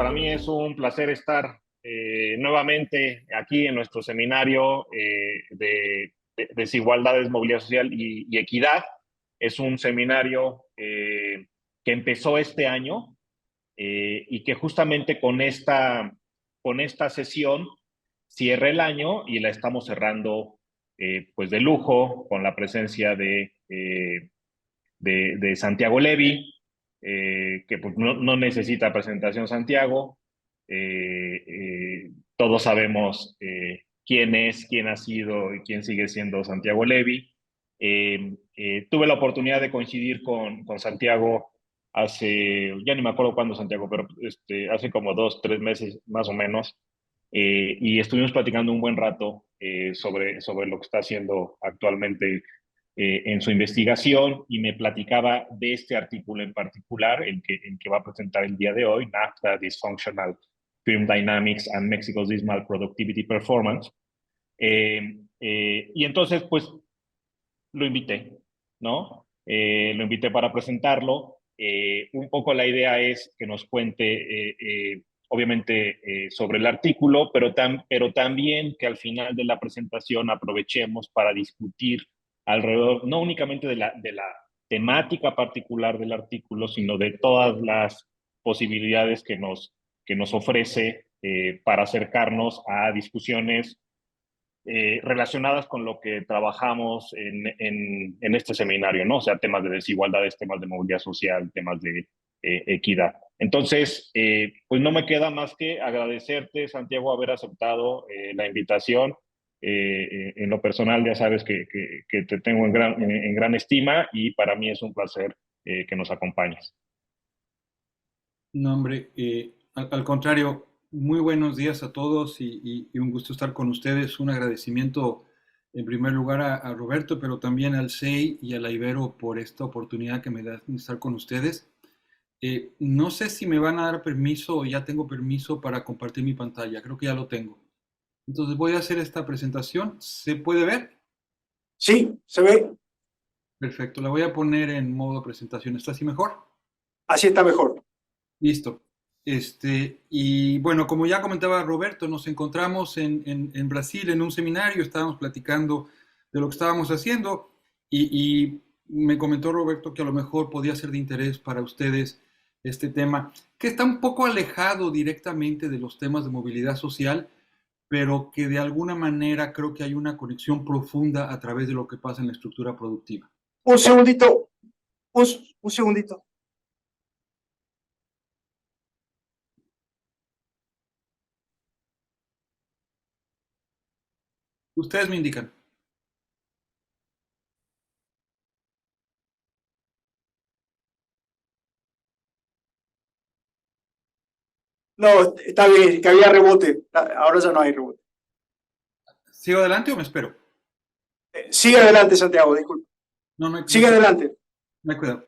para mí es un placer estar nuevamente aquí en nuestro seminario de desigualdades, movilidad social y equidad. Es un seminario que empezó este año y que justamente con esta sesión cierra el año y la estamos cerrando pues de lujo con la presencia de Santiago Levi, que pues no necesita presentación Santiago. Todos sabemos quién es, quién ha sido y quién sigue siendo Santiago Levi. Tuve la oportunidad de coincidir con Santiago hace, ya ni me acuerdo cuándo Santiago, pero hace como 2, 3 meses más o menos, y estuvimos platicando un buen rato sobre lo que está haciendo actualmente en su investigación y me platicaba de este artículo en particular, el que va a presentar el día de hoy, NAFTA, Dysfunctional Firm Dynamics and Mexico's Dismal Productivity Performance. Y entonces, pues, lo invité, ¿no? Lo invité para presentarlo. Un poco la idea es que nos cuente, obviamente, sobre el artículo, pero también que al final de la presentación aprovechemos para discutir alrededor, no únicamente de la temática particular del artículo, sino de todas las posibilidades que nos ofrece para acercarnos a discusiones relacionadas con lo que trabajamos en este seminario, ¿no? O sea, temas de desigualdades, temas de movilidad social, temas de equidad. Entonces, pues no me queda más que agradecerte, Santiago, haber aceptado la invitación. En lo personal, ya sabes que te tengo en gran estima y para mí es un placer que nos acompañes. No, hombre, al contrario, muy buenos días a todos y un gusto estar con ustedes. Un agradecimiento en primer lugar a Roberto, pero también al SEI y a la Ibero por esta oportunidad que me da de estar con ustedes. No sé si me van a dar permiso o ya tengo permiso para compartir mi pantalla, creo que ya lo tengo. Entonces voy a hacer esta presentación. ¿Se puede ver? Sí, se ve. Perfecto, la voy a poner en modo presentación. ¿Está así mejor? Así está mejor. Listo. Y bueno, como ya comentaba Roberto, nos encontramos en Brasil en un seminario, estábamos platicando de lo que estábamos haciendo y me comentó Roberto que a lo mejor podía ser de interés para ustedes este tema, que está un poco alejado directamente de los temas de movilidad social, pero que de alguna manera creo que hay una conexión profunda a través de lo que pasa en la estructura productiva. Un segundito, un segundito. Ustedes me indican. No, está bien, que había rebote. Ahora ya no hay rebote. ¿Sigo adelante o me espero? Sigue adelante, Santiago, disculpe. No, no hay, Sigue adelante. no hay cuidado.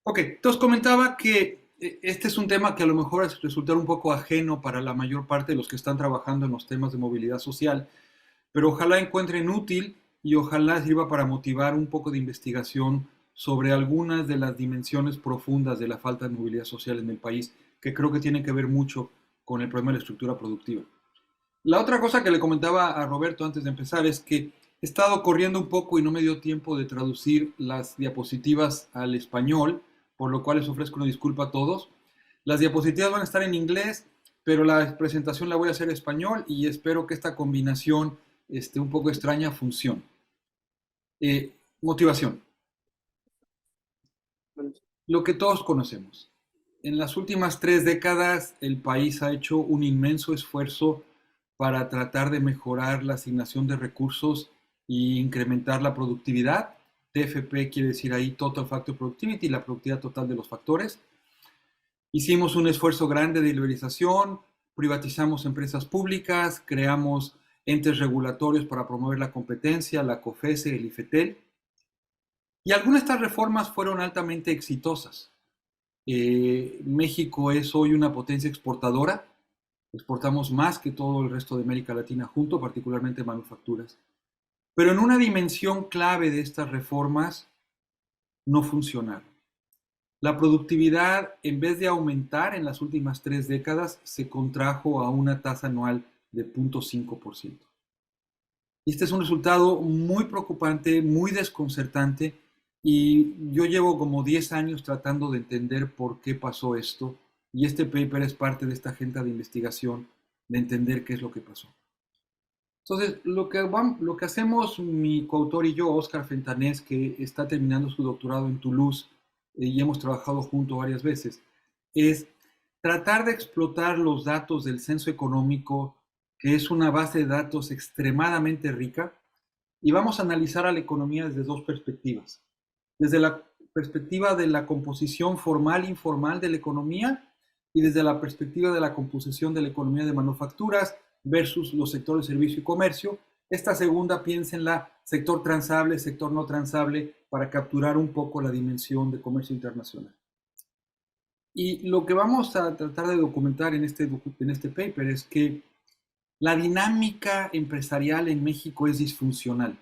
Ok, entonces comentaba que este es un tema que a lo mejor es resultar un poco ajeno para la mayor parte de los que están trabajando en los temas de movilidad social, pero ojalá encuentren útil y ojalá sirva para motivar un poco de investigación sobre algunas de las dimensiones profundas de la falta de movilidad social en el país, que creo que tiene que ver mucho con el problema de la estructura productiva. La otra cosa que le comentaba a Roberto antes de empezar es que he estado corriendo un poco y no me dio tiempo de traducir las diapositivas al español, por lo cual les ofrezco una disculpa a todos. Las diapositivas van a estar en inglés, pero la presentación la voy a hacer en español y espero que esta combinación un poco extraña funcione. Motivación. Lo que todos conocemos. En las últimas 3 décadas, el país ha hecho un inmenso esfuerzo para tratar de mejorar la asignación de recursos e incrementar la productividad. TFP quiere decir ahí Total Factor Productivity, la productividad total de los factores. Hicimos un esfuerzo grande de liberalización, privatizamos empresas públicas, creamos entes regulatorios para promover la competencia, la COFESE, el IFETEL. Y algunas de estas reformas fueron altamente exitosas. México es hoy una potencia exportadora, exportamos más que todo el resto de América Latina junto, particularmente manufacturas. Pero en una dimensión clave de estas reformas no funcionaron. La productividad, en vez de aumentar en las últimas 3 décadas, se contrajo a una tasa anual de 0.5%. Y este es un resultado muy preocupante, muy desconcertante, y yo llevo como 10 años tratando de entender por qué pasó esto, y este paper es parte de esta agenda de investigación de entender qué es lo que pasó. Entonces, lo que hacemos mi coautor y yo, Oscar Fentanés, que está terminando su doctorado en Toulouse, y hemos trabajado juntos varias veces, es tratar de explotar los datos del censo económico, que es una base de datos extremadamente rica, y vamos a analizar a la economía desde dos perspectivas. Desde la perspectiva de la composición formal e informal de la economía, y desde la perspectiva de la composición de la economía de manufacturas versus los sectores servicio y comercio. Esta segunda piensa en la sector transable, sector no transable, para capturar un poco la dimensión de comercio internacional. Y lo que vamos a tratar de documentar en este paper es que la dinámica empresarial en México es disfuncional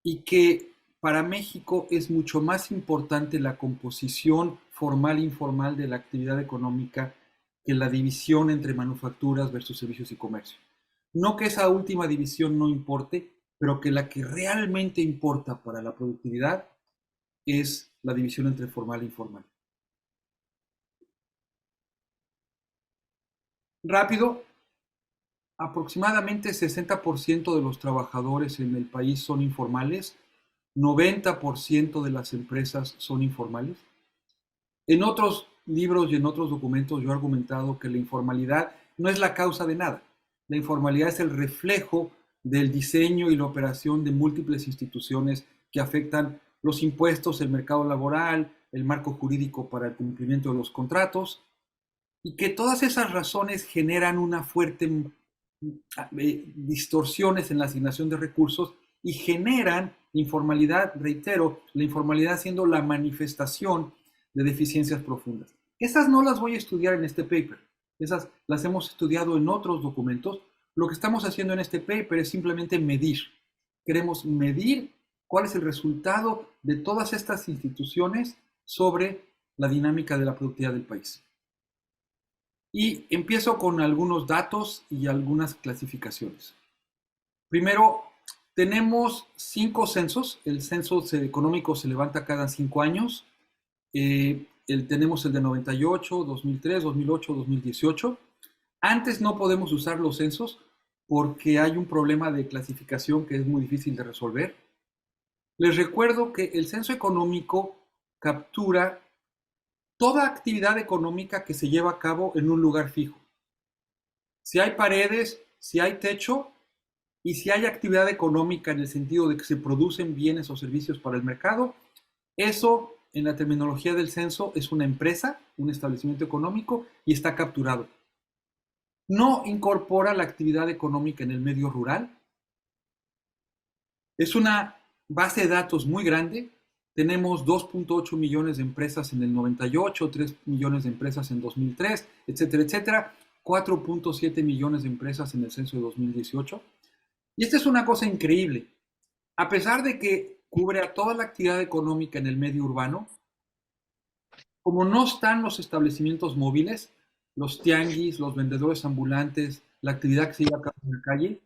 y que para México es mucho más importante la composición formal e informal de la actividad económica que la división entre manufacturas versus servicios y comercio. No que esa última división no importe, pero que la que realmente importa para la productividad es la división entre formal e informal. Rápido, aproximadamente 60% de los trabajadores en el país son informales, 90% de las empresas son informales. En otros libros y en otros documentos yo he argumentado que la informalidad no es la causa de nada. La informalidad es el reflejo del diseño y la operación de múltiples instituciones que afectan los impuestos, el mercado laboral, el marco jurídico para el cumplimiento de los contratos, y que todas esas razones generan una fuerte distorsiones en la asignación de recursos y generan informalidad, reitero, la informalidad siendo la manifestación de deficiencias profundas. Esas no las voy a estudiar en este paper, esas las hemos estudiado en otros documentos. Lo que estamos haciendo en este paper es simplemente medir. Queremos medir cuál es el resultado de todas estas instituciones sobre la dinámica de la productividad del país. Y empiezo con algunos datos y algunas clasificaciones. Primero, tenemos 5 censos. El censo económico se levanta cada 5 años. Tenemos el de 98, 2003, 2008, 2018. Antes no podemos usar los censos porque hay un problema de clasificación que es muy difícil de resolver. Les recuerdo que el censo económico captura toda actividad económica que se lleva a cabo en un lugar fijo. Si hay paredes, si hay techo y si hay actividad económica en el sentido de que se producen bienes o servicios para el mercado, eso en la terminología del censo es una empresa, un establecimiento económico y está capturado. No incorpora la actividad económica en el medio rural. Es una base de datos muy grande. Tenemos 2.8 millones de empresas en el 98, 3 millones de empresas en 2003, etcétera, etcétera. 4.7 millones de empresas en el censo de 2018. Y esta es una cosa increíble. A pesar de que cubre a toda la actividad económica en el medio urbano, como no están los establecimientos móviles, los tianguis, los vendedores ambulantes, la actividad que se lleva a cabo en la calle,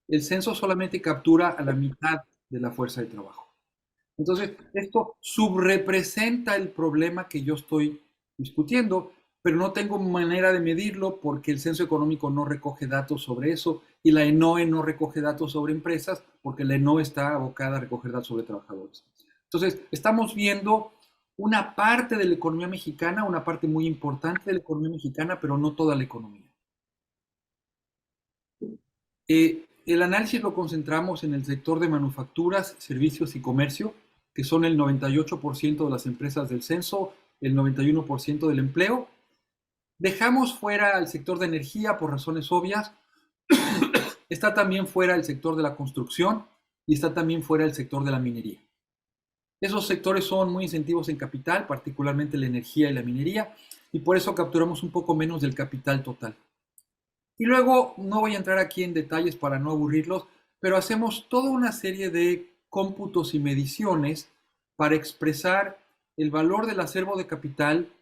el censo solamente captura a la mitad de la fuerza de trabajo. Entonces, esto subrepresenta el problema que yo estoy discutiendo, pero no tengo manera de medirlo porque el censo económico no recoge datos sobre eso y la ENOE no recoge datos sobre empresas porque la ENOE está abocada a recoger datos sobre trabajadores. Entonces, estamos viendo una parte de la economía mexicana, una parte muy importante de la economía mexicana, pero no toda la economía. El análisis lo concentramos en el sector de manufacturas, servicios y comercio, que son el 98% de las empresas del censo, el 91% del empleo. Dejamos fuera el sector de energía por razones obvias. Está también fuera el sector de la construcción y está también fuera el sector de la minería. Esos sectores son muy incentivos en capital, particularmente la energía y la minería, y por eso capturamos un poco menos del capital total. Y luego, no voy a entrar aquí en detalles para no aburrirlos, pero hacemos toda una serie de cómputos y mediciones para expresar el valor del acervo de capital,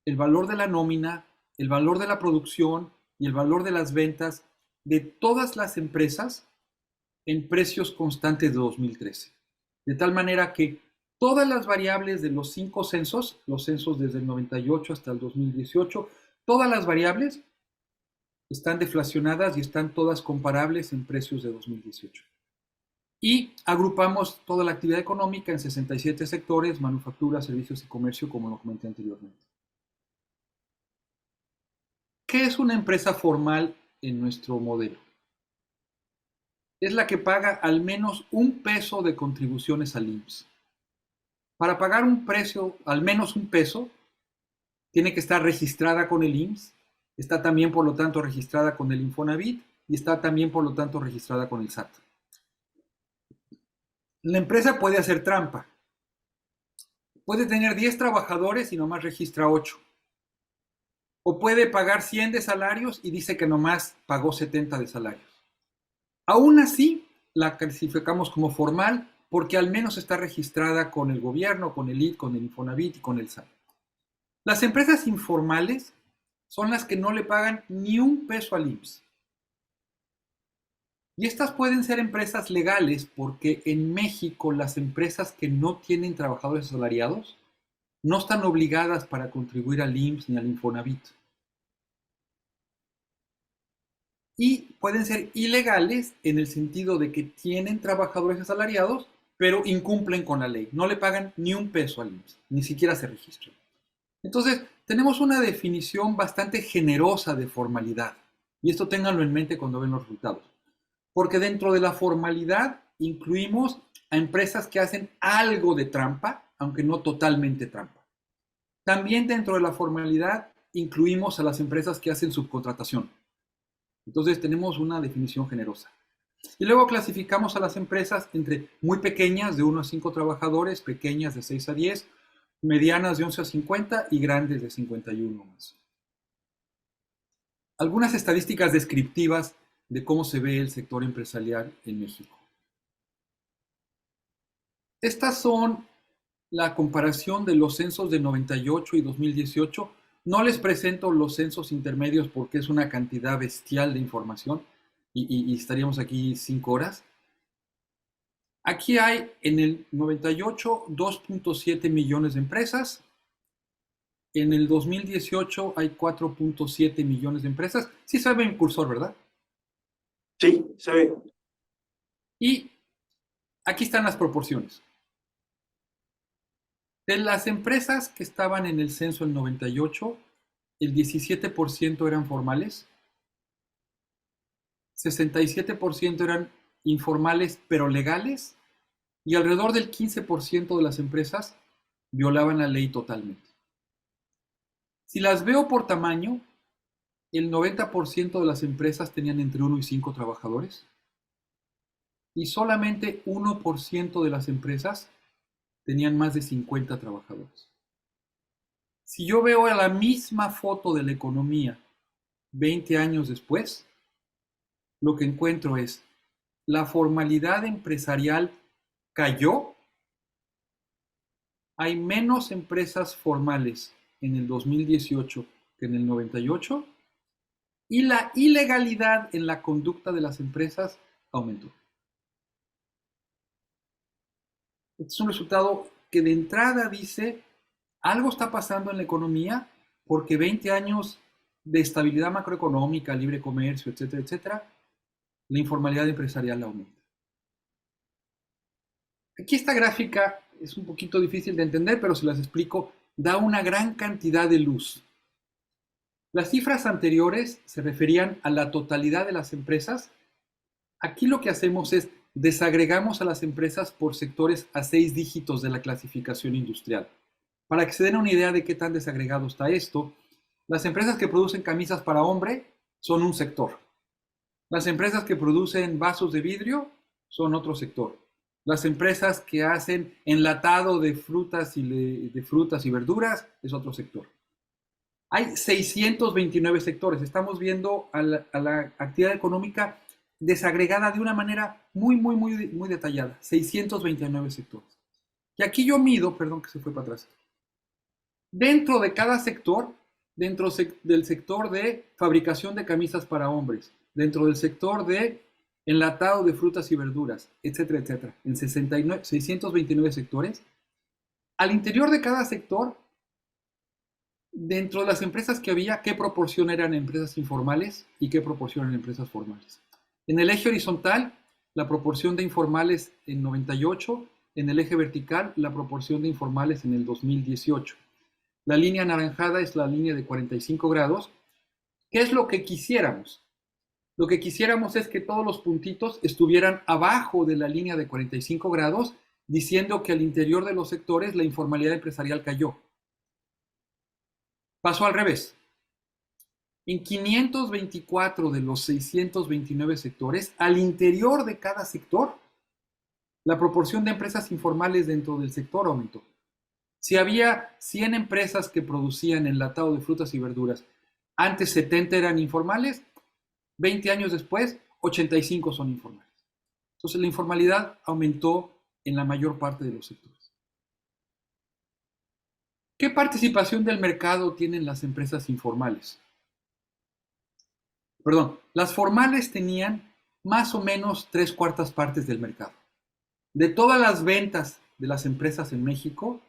el valor de la nómina, el valor de la producción y el valor de las ventas de todas las empresas en precios constantes de 2013. De tal manera que todas las variables de los 5 censos, los censos desde el 98 hasta el 2018, todas las variables están deflacionadas y están todas comparables en precios de 2018. Y agrupamos toda la actividad económica en 67 sectores: manufactura, servicios y comercio, como lo comenté anteriormente. ¿Qué es una empresa formal en nuestro modelo? Es la que paga al menos $1 de contribuciones al IMSS. Para pagar un precio, al menos $1, tiene que estar registrada con el IMSS, está también, por lo tanto, registrada con el Infonavit y está también, por lo tanto, registrada con el SAT. La empresa puede hacer trampa. Puede tener 10 trabajadores y nomás registra 8. O puede pagar 100 de salarios y dice que nomás pagó 70 de salarios. Aún así, la clasificamos como formal porque al menos está registrada con el gobierno, con el IT, con el Infonavit y con el SAT. Las empresas informales son las que no le pagan ni $1 al IMSS. Y estas pueden ser empresas legales porque en México las empresas que no tienen trabajadores asalariados no están obligadas para contribuir al IMSS ni al Infonavit. Y pueden ser ilegales en el sentido de que tienen trabajadores asalariados, pero incumplen con la ley. No le pagan ni $1 al IMSS, ni siquiera se registran. Entonces, tenemos una definición bastante generosa de formalidad. Y esto ténganlo en mente cuando ven los resultados. Porque dentro de la formalidad incluimos a empresas que hacen algo de trampa, aunque no totalmente trampa. También dentro de la formalidad incluimos a las empresas que hacen subcontratación. Entonces tenemos una definición generosa. Y luego clasificamos a las empresas entre muy pequeñas, de 1 a 5 trabajadores, pequeñas de 6 a 10, medianas de 11 a 50 y grandes de 51 más. Algunas estadísticas descriptivas de cómo se ve el sector empresarial en México. Estas son la comparación de los censos de 98 y 2018. No les presento los censos intermedios porque es una cantidad bestial de información y estaríamos aquí 5 horas. Aquí hay en el 98 2.7 millones de empresas. En el 2018 hay 4.7 millones de empresas. Sí se ve el cursor, ¿verdad? Sí, se ve. Y aquí están las proporciones. De las empresas que estaban en el censo del 98, el 17% eran formales, 67% eran informales pero legales, y alrededor del 15% de las empresas violaban la ley totalmente. Si las veo por tamaño, el 90% de las empresas tenían entre 1 y 5 trabajadores, y solamente 1% de las empresas tenían más de 50 trabajadores. Si yo veo a la misma foto de la economía 20 años después, lo que encuentro es la formalidad empresarial cayó, hay menos empresas formales en el 2018 que en el 98 y la ilegalidad en la conducta de las empresas aumentó. Este es un resultado que de entrada dice algo está pasando en la economía porque 20 años de estabilidad macroeconómica, libre comercio, etcétera, etcétera, la informalidad empresarial aumenta. Aquí esta gráfica es un poquito difícil de entender, pero si las explico, da una gran cantidad de luz. Las cifras anteriores se referían a la totalidad de las empresas. Aquí lo que hacemos es desagregamos a las empresas por sectores a 6 dígitos de la clasificación industrial. Para que se den una idea de qué tan desagregado está esto, las empresas que producen camisas para hombre son un sector. Las empresas que producen vasos de vidrio son otro sector. Las empresas que hacen enlatado de frutas y verduras es otro sector. Hay 629 sectores. Estamos viendo a la actividad económica desagregada de una manera muy detallada. 629 sectores. Y aquí yo mido, perdón que se fue para atrás, Dentro de cada sector, del sector de fabricación de camisas para hombres, dentro del sector de enlatado de frutas y verduras, etcétera, etcétera, en 629 sectores. Al interior de cada sector, dentro de las empresas que había, qué proporción eran empresas informales y qué proporción eran empresas formales. En el eje horizontal, la proporción de informales en 98, en el eje vertical, la proporción de informales en el 2018. La línea anaranjada es la línea de 45 grados. ¿Qué es lo que quisiéramos? Lo que quisiéramos es que todos los puntitos estuvieran abajo de la línea de 45 grados, diciendo que al interior de los sectores la informalidad empresarial cayó. Pasó al revés. En 524 de los 629 sectores, al interior de cada sector, la proporción de empresas informales dentro del sector aumentó. Si había 100 empresas que producían enlatado de frutas y verduras, antes 70 eran informales, 20 años después, 85 son informales. Entonces la informalidad aumentó en la mayor parte de los sectores. ¿Qué participación del mercado tienen las empresas informales? Perdón, las formales tenían más o menos 3/4 partes del mercado. De todas las ventas de las empresas en México,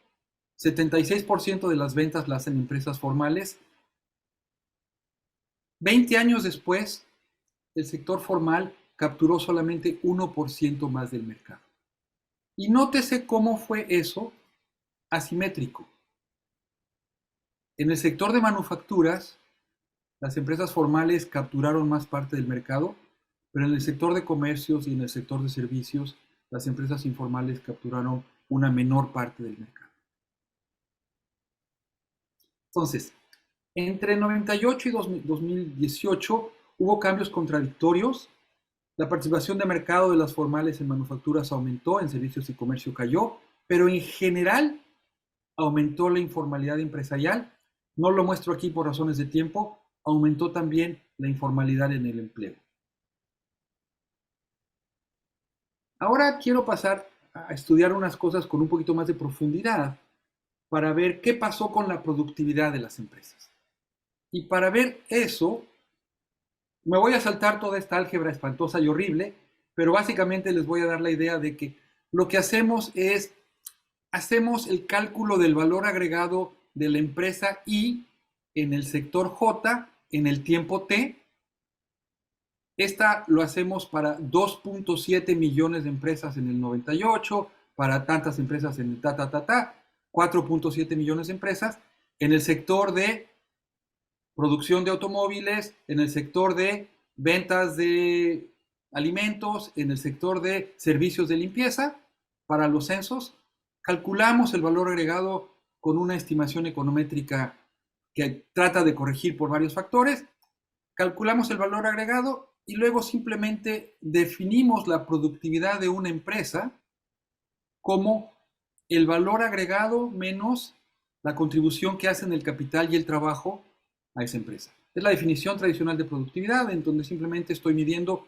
76% de las ventas las hacen empresas formales. 20 años después, el sector formal capturó solamente 1% más del mercado. Y nótese cómo fue eso asimétrico. En el sector de manufacturas, las empresas formales capturaron más parte del mercado, pero en el sector de comercios y en el sector de servicios, las empresas informales capturaron una menor parte del mercado. Entonces, entre 98 y 2018 hubo cambios contradictorios. La participación de mercado de las formales en manufacturas aumentó, en servicios y comercio cayó, pero en general aumentó la informalidad empresarial. No lo muestro aquí por razones de tiempo, aumentó también la informalidad en el empleo. Ahora quiero pasar a estudiar unas cosas con un poquito más de profundidad para ver qué pasó con la productividad de las empresas. Y para ver eso, me voy a saltar toda esta álgebra espantosa y horrible, pero básicamente les voy a dar la idea de que lo que hacemos es, hacemos el cálculo del valor agregado de la empresa I en el sector J en el tiempo T. Esta lo hacemos para 2.7 millones de empresas en el 98, para tantas empresas en el 4.7 millones de empresas, en el sector de producción de automóviles, en el sector de ventas de alimentos, en el sector de servicios de limpieza, para los censos. Calculamos el valor agregado con una estimación econométrica que trata de corregir por varios factores. Calculamos el valor agregado y luego simplemente definimos la productividad de una empresa como el valor agregado menos la contribución que hacen el capital y el trabajo a esa empresa. Es la definición tradicional de productividad, en donde simplemente estoy midiendo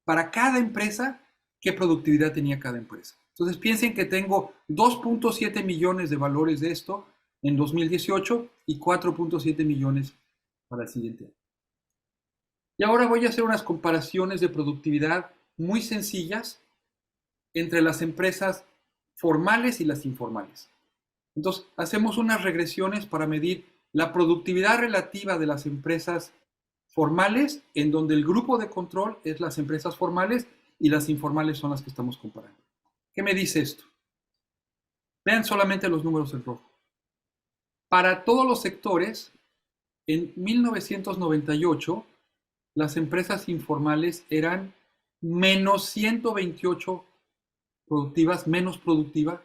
para cada empresa qué productividad tenía cada empresa. Entonces piensen que tengo 2.7 millones de valores de esto en 2018 y 4.7 millones para el siguiente año. Y ahora voy a hacer unas comparaciones de productividad muy sencillas entre las empresas formales y las informales. Entonces, hacemos unas regresiones para medir la productividad relativa de las empresas formales, en donde el grupo de control es las empresas formales y las informales son las que estamos comparando. ¿Qué me dice esto? Vean solamente los números en rojo. Para todos los sectores, en 1998, las empresas informales eran menos 128 productivas, menos productiva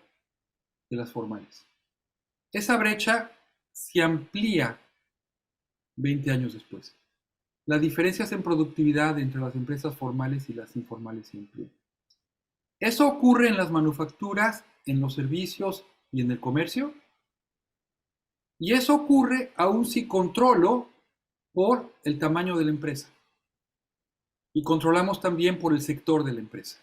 que las formales. Esa brecha se amplía 20 años después. Las diferencias en productividad entre las empresas formales y las informales se amplían. Eso ocurre en las manufacturas, en los servicios y en el comercio. Y eso ocurre aún si controlo por el tamaño de la empresa. Y controlamos también por el sector de la empresa.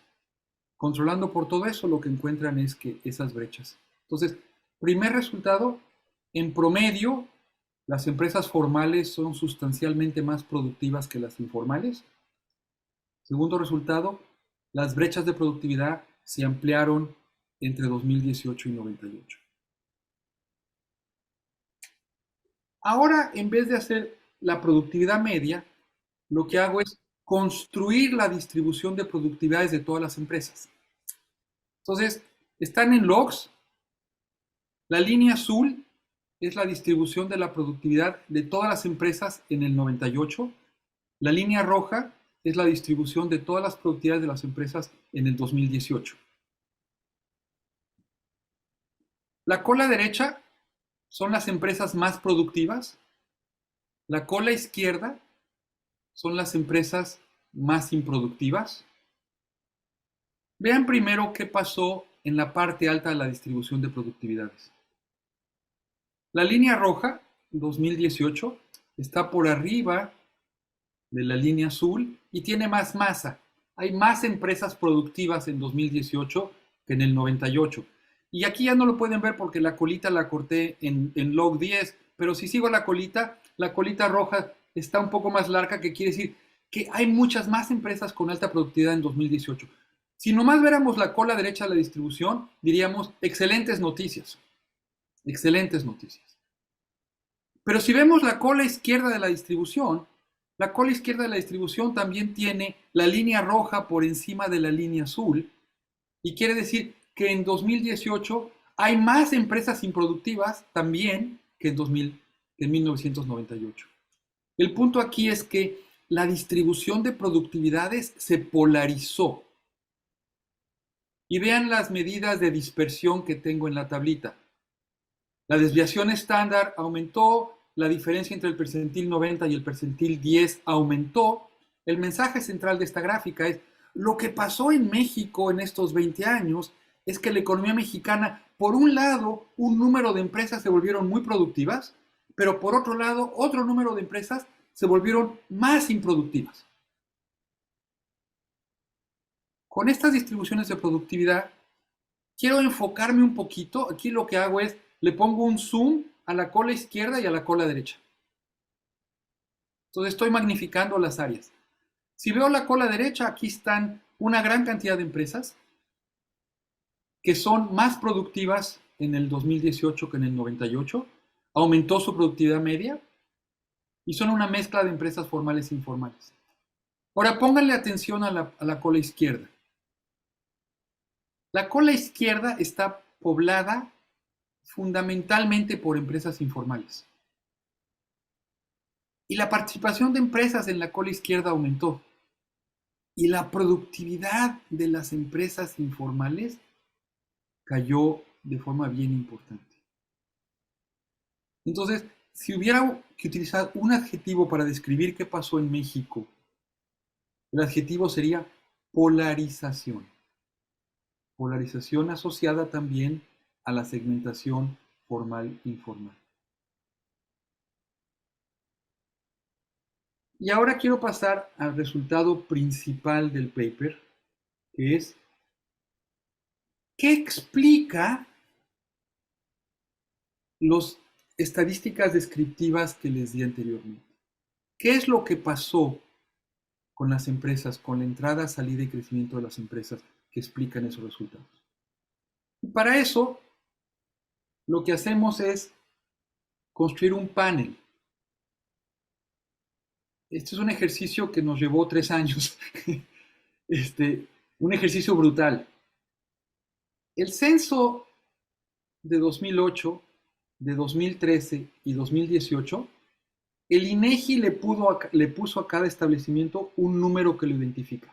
Controlando por todo eso, lo que encuentran es que esas brechas. Entonces, primer resultado, En promedio, las empresas formales son sustancialmente más productivas que las informales. Segundo resultado, las brechas de productividad se ampliaron entre 2018 y 98. Ahora, en vez de hacer la productividad media, lo que hago es construir la distribución de productividades de todas las empresas. Entonces, están en logs. La línea azul es la distribución de la productividad de todas las empresas en el 98. La línea roja es la distribución de todas las productividades de las empresas en el 2018. La cola derecha son las empresas más productivas. La cola izquierda son las empresas más improductivas. Vean primero qué pasó en la parte alta de la distribución de productividades. La línea roja, 2018, está por arriba de la línea azul y tiene más masa. Hay más empresas productivas en 2018 que en el 98. Y aquí ya no lo pueden ver porque la colita la corté en log 10, pero si sigo la colita roja está un poco más larga, que quiere decir que hay muchas más empresas con alta productividad en 2018. Si nomás viéramos la cola derecha de la distribución, diríamos excelentes noticias. Excelentes noticias. Pero si vemos la cola izquierda de la distribución, la cola izquierda de la distribución también tiene la línea roja por encima de la línea azul, y quiere decir que en 2018 hay más empresas improductivas también que en 1998. El punto aquí es que la distribución de productividades se polarizó. Y vean las medidas de dispersión que tengo en la tablita. La desviación estándar aumentó, la diferencia entre el percentil 90 y el percentil 10 aumentó. El mensaje central de esta gráfica es: lo que pasó en México en estos 20 años es que la economía mexicana, por un lado, un número de empresas se volvieron muy productivas, pero por otro lado, otro número de empresas se volvieron más improductivas. Con estas distribuciones de productividad, quiero enfocarme un poquito. Aquí lo que hago es, le pongo un zoom a la cola izquierda y a la cola derecha. Entonces estoy magnificando las áreas. Si veo la cola derecha, aquí están una gran cantidad de empresas que son más productivas en el 2018 que en el 98. Aumentó su productividad media y son una mezcla de empresas formales e informales. Ahora pónganle atención a la cola izquierda. La cola izquierda está poblada fundamentalmente por empresas informales. Y la participación de empresas en la cola izquierda aumentó. Y la productividad de las empresas informales cayó de forma bien importante. Entonces, si hubiera que utilizar un adjetivo para describir qué pasó en México, el adjetivo sería polarización. Polarización asociada también a la segmentación formal-informal. Y ahora quiero pasar al resultado principal del paper, que es: ¿qué explica las estadísticas descriptivas que les di anteriormente? ¿Qué es lo que pasó con las empresas, con la entrada, salida y crecimiento de las empresas que explican esos resultados? Y para eso, lo que hacemos es construir un panel. Este es un ejercicio que nos llevó 3 años. Un ejercicio brutal. El censo de 2008, de 2013 y 2018, el INEGI le puso a cada establecimiento un número que lo identifica.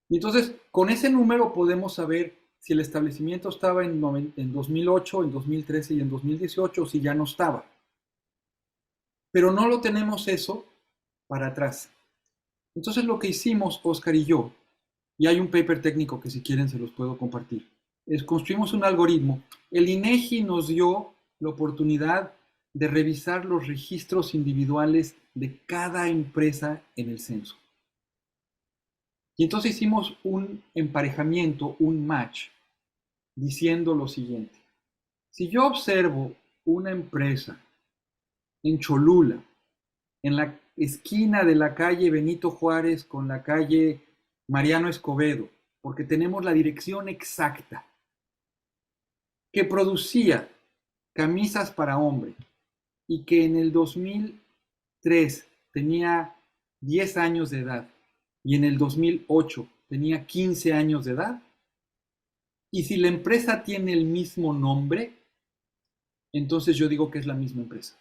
Y entonces, con ese número podemos saber si el establecimiento estaba en 2008, en 2013 y en 2018, o si ya no estaba. Pero no lo tenemos eso para atrás. Entonces lo que hicimos, Oscar y yo, y hay un paper técnico que si quieren se los puedo compartir, es construimos un algoritmo. El INEGI nos dio la oportunidad de revisar los registros individuales de cada empresa en el censo. Y entonces hicimos un emparejamiento, un match, diciendo lo siguiente: Si yo observo una empresa en Cholula, en la esquina de la calle Benito Juárez con la calle Mariano Escobedo, porque tenemos la dirección exacta, que producía camisas para hombre y que en el 2003 tenía 10 años de edad y en el 2008 tenía 15 años de edad, y si la empresa tiene el mismo nombre, entonces yo digo que es la misma empresa.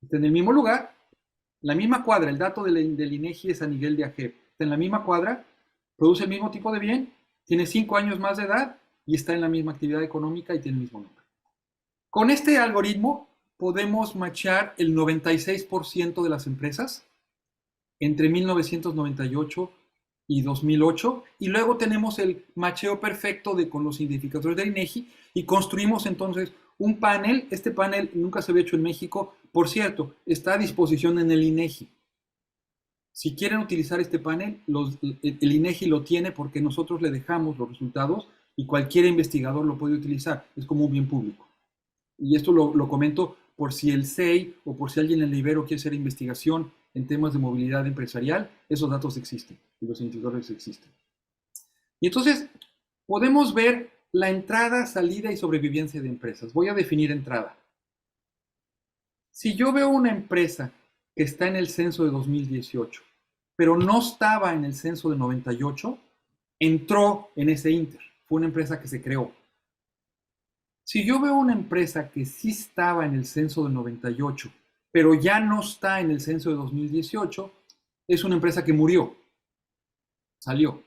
Está en el mismo lugar, la misma cuadra, el dato del INEGI es San Miguel de Ajeb, está en la misma cuadra, produce el mismo tipo de bien, tiene 5 años más de edad y está en la misma actividad económica y tiene el mismo nombre. Con este algoritmo podemos machar el 96% de las empresas entre 1998 y 2008, y luego tenemos el macheo perfecto con los identificadores del INEGI y construimos entonces un panel. Este panel nunca se había hecho en México, por cierto, está a disposición en el INEGI. Si quieren utilizar este panel, el INEGI lo tiene porque nosotros le dejamos los resultados y cualquier investigador lo puede utilizar, es como un bien público. Y esto lo comento por si el SEI o por si alguien en el Ibero quiere hacer investigación en temas de movilidad empresarial, esos datos existen y los indicadores existen. Y entonces podemos ver la entrada, salida y sobrevivencia de empresas. Voy a definir entrada. Si yo veo una empresa que está en el censo de 2018, pero no estaba en el censo de 98, entró en ese inter. Fue una empresa que se creó. Si yo veo una empresa que sí estaba en el censo del 98, pero ya no está en el censo de 2018, es una empresa que murió, salió,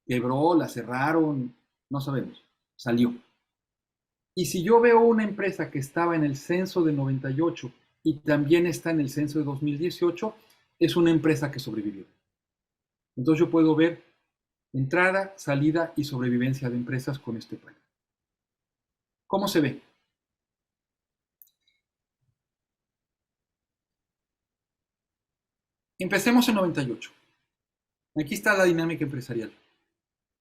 quebró, la cerraron, no sabemos, salió. Y si yo veo una empresa que estaba en el censo de 98 y también está en el censo de 2018, es una empresa que sobrevivió. Entonces yo puedo ver entrada, salida y sobrevivencia de empresas con este panel. ¿Cómo se ve? Empecemos en 98. Aquí está la dinámica empresarial.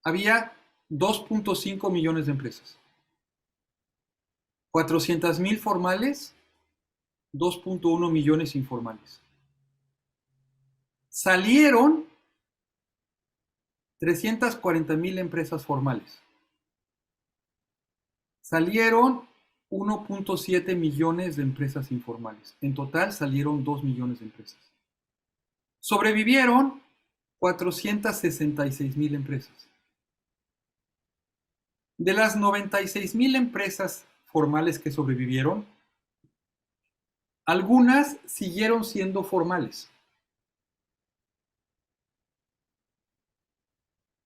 Había 2.5 millones de empresas. 400,000 formales, 2.1 millones informales. Salieron 340,000 empresas formales. Salieron 1.7 millones de empresas informales. En total salieron 2 millones de empresas. Sobrevivieron 466,000 empresas. De las 96,000 empresas formales que sobrevivieron, algunas siguieron siendo formales.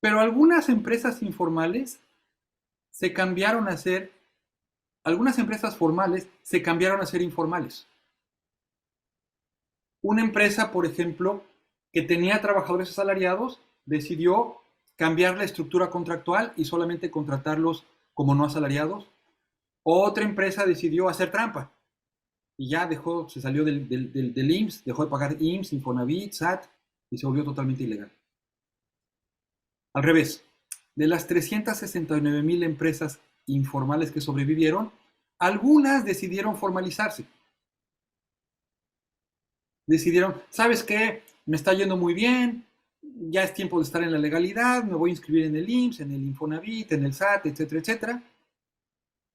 Pero algunas empresas informales se cambiaron a ser, algunas empresas formales se cambiaron a ser informales. Una empresa, por ejemplo, que tenía trabajadores asalariados, decidió cambiar la estructura contractual y solamente contratarlos como no asalariados. Otra empresa decidió hacer trampa y ya se salió del IMSS, dejó de pagar IMSS, Infonavit, SAT y se volvió totalmente ilegal. Al revés, de las 369,000 empresas informales que sobrevivieron, algunas decidieron formalizarse. Decidieron, ¿sabes qué? Me está yendo muy bien, ya es tiempo de estar en la legalidad, me voy a inscribir en el IMSS, en el Infonavit, en el SAT, etcétera, etcétera.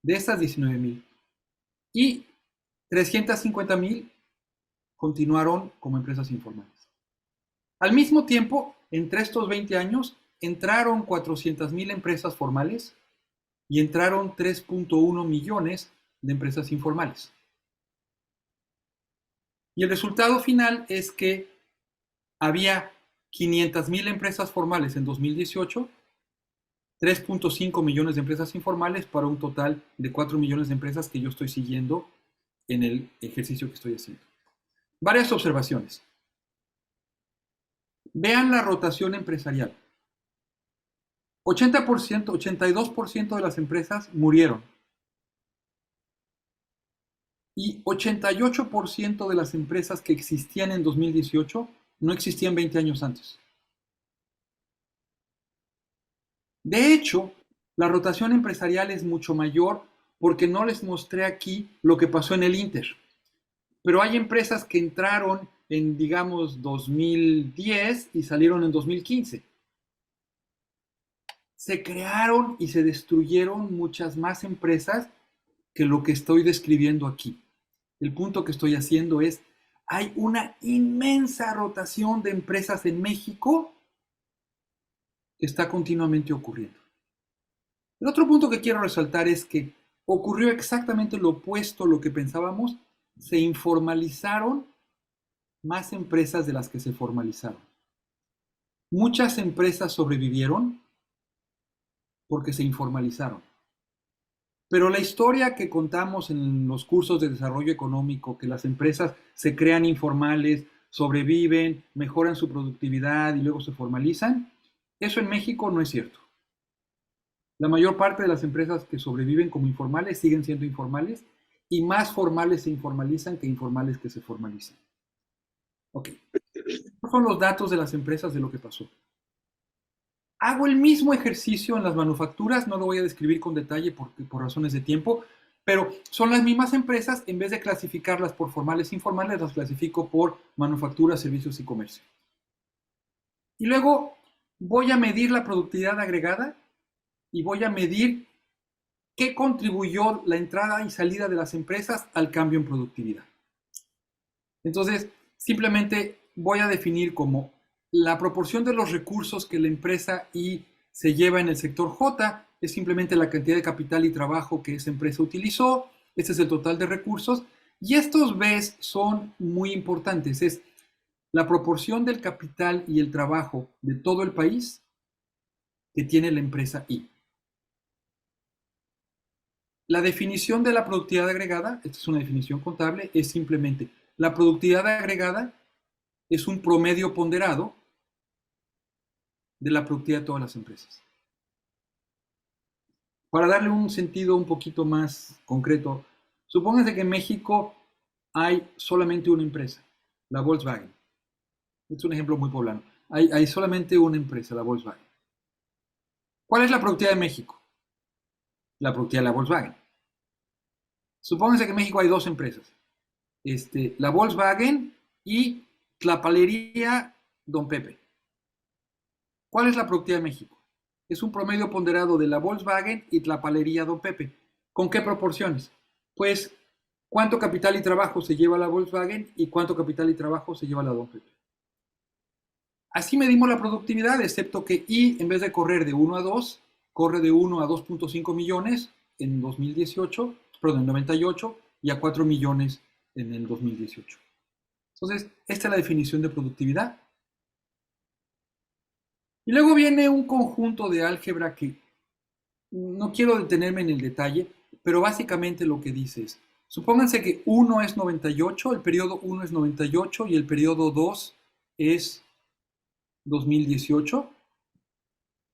De estas 19,000. Y 350,000 continuaron como empresas informales. Al mismo tiempo, entre estos 20 años, entraron 400,000 empresas formales y entraron 3.1 millones de empresas informales. Y el resultado final es que había 500,000 empresas formales en 2018, 3.5 millones de empresas informales para un total de 4 millones de empresas que yo estoy siguiendo en el ejercicio que estoy haciendo. Varias observaciones. Vean la rotación empresarial. 80%, 82% de las empresas murieron. Y 88% de las empresas que existían en 2018 no existían 20 años antes. De hecho, La rotación empresarial es mucho mayor porque no les mostré aquí lo que pasó en el Inter. Pero hay empresas que entraron en, digamos, 2010 y salieron en 2015. Se crearon y se destruyeron muchas más empresas que lo que estoy describiendo aquí. El punto que estoy haciendo es, hay una inmensa rotación de empresas en México que está continuamente ocurriendo. El otro punto que quiero resaltar es que ocurrió exactamente lo opuesto a lo que pensábamos. Se informalizaron más empresas de las que se formalizaron. Muchas empresas sobrevivieron porque se informalizaron. Pero la historia que contamos en los cursos de desarrollo económico, que las empresas se crean informales, sobreviven, mejoran su productividad y luego se formalizan, eso en México no es cierto. La mayor parte de las empresas que sobreviven como informales siguen siendo informales y más formales se informalizan que informales que se formalizan. Ok. Estos son los datos de las empresas de lo que pasó. Hago el mismo ejercicio en las manufacturas, no lo voy a describir con detalle por razones de tiempo, pero son las mismas empresas, en vez de clasificarlas por formales e informales, las clasifico por manufactura, servicios y comercio. Y luego voy a medir la productividad agregada y voy a medir qué contribuyó la entrada y salida de las empresas al cambio en productividad. Entonces, simplemente voy a definir como la proporción de los recursos que la empresa I se lleva en el sector J es simplemente la cantidad de capital y trabajo que esa empresa utilizó. Este es el total de recursos. Y estos Bs son muy importantes. Es la proporción del capital y el trabajo de todo el país que tiene la empresa I. La definición de la productividad agregada, esta es una definición contable, es simplemente la productividad agregada es un promedio ponderado de la productividad de todas las empresas. Para darle un sentido un poquito más concreto, supónganse que en México hay solamente una empresa, la Volkswagen. Es un ejemplo muy poblano. Hay solamente una empresa, la Volkswagen. ¿Cuál es la productividad de México? La productividad de la Volkswagen. Supónganse que en México hay dos empresas, la Volkswagen y Tlapalería Don Pepe. ¿Cuál es la productividad de México? Es un promedio ponderado de la Volkswagen y Tlapalería Don Pepe. ¿Con qué proporciones? Pues, ¿cuánto capital y trabajo se lleva la Volkswagen y cuánto capital y trabajo se lleva la Don Pepe? Así medimos la productividad, excepto que I, en vez de correr de 1 a 2, corre de 1 a 2.5 millones en 2018, perdón, en 98, y a 4 millones en el 2018. Entonces, esta es la definición de productividad. Y luego viene un conjunto de álgebra que no quiero detenerme en el detalle, pero básicamente lo que dice es, supónganse que 1 es 98, el periodo 1 es 98 y el periodo 2 es 2018.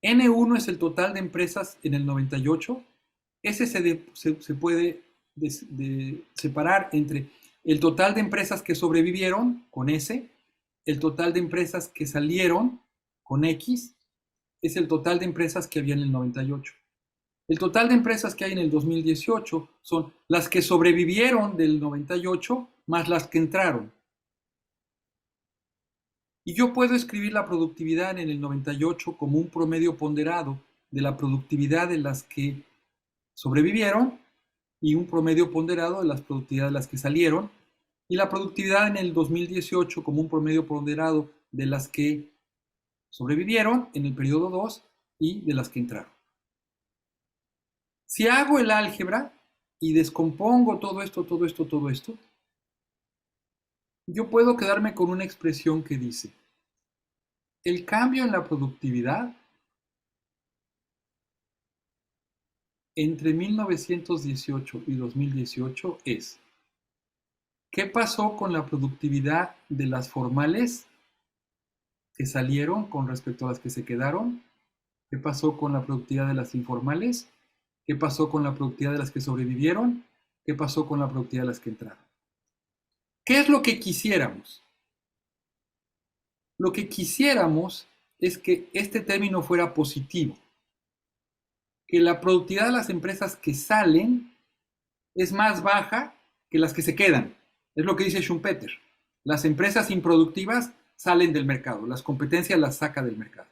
N1 es el total de empresas en el 98. Ese se puede separar entre el total de empresas que sobrevivieron con S, el total de empresas que salieron con X, es el total de empresas que había en el 98. El total de empresas que hay en el 2018 son las que sobrevivieron del 98 más las que entraron. Y yo puedo escribir la productividad en el 98 como un promedio ponderado de la productividad de las que sobrevivieron y un promedio ponderado de las productividades de las que salieron, y la productividad en el 2018 como un promedio ponderado de las que sobrevivieron en el periodo 2 y de las que entraron. Si hago el álgebra y descompongo todo esto, yo puedo quedarme con una expresión que dice, el cambio en la productividad entre 1918 y 2018 es, ¿qué pasó con la productividad de las formales que salieron con respecto a las que se quedaron? ¿Qué pasó con la productividad de las informales? ¿Qué pasó con la productividad de las que sobrevivieron? ¿Qué pasó con la productividad de las que entraron? ¿Qué es lo que quisiéramos? Lo que quisiéramos es que este término fuera positivo, que la productividad de las empresas que salen es más baja que las que se quedan. Es lo que dice Schumpeter. Las empresas improductivas salen del mercado, las competencias las saca del mercado.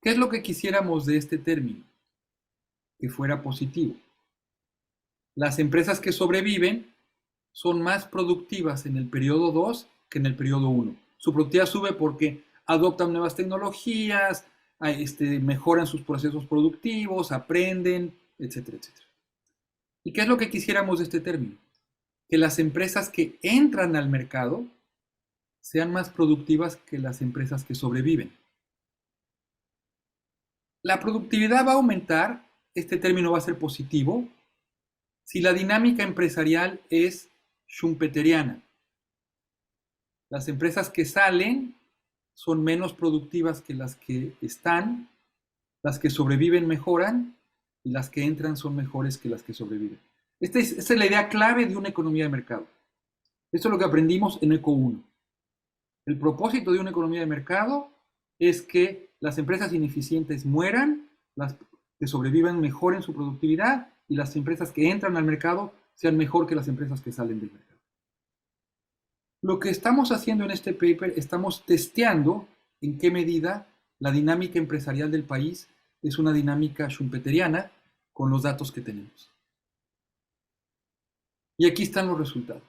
¿Qué es lo que quisiéramos de este término? Que fuera positivo. Las empresas que sobreviven son más productivas en el periodo 2 que en el periodo 1. Su productividad sube porque adoptan nuevas tecnologías, mejoran sus procesos productivos, aprenden, etcétera, etcétera. ¿Y qué es lo que quisiéramos de este término? Que las empresas que entran al mercado sean más productivas que las empresas que sobreviven. La productividad va a aumentar, este término va a ser positivo, si la dinámica empresarial es schumpeteriana. Las empresas que salen son menos productivas que las que están, las que sobreviven mejoran y las que entran son mejores que las que sobreviven. Esta es la idea clave de una economía de mercado. Esto es lo que aprendimos en ECO 1. El propósito de una economía de mercado es que las empresas ineficientes mueran, las que sobrevivan mejoren su productividad y las empresas que entran al mercado sean mejor que las empresas que salen del mercado. Lo que estamos haciendo en este paper, estamos testeando en qué medida la dinámica empresarial del país es una dinámica schumpeteriana con los datos que tenemos. Y aquí están los resultados.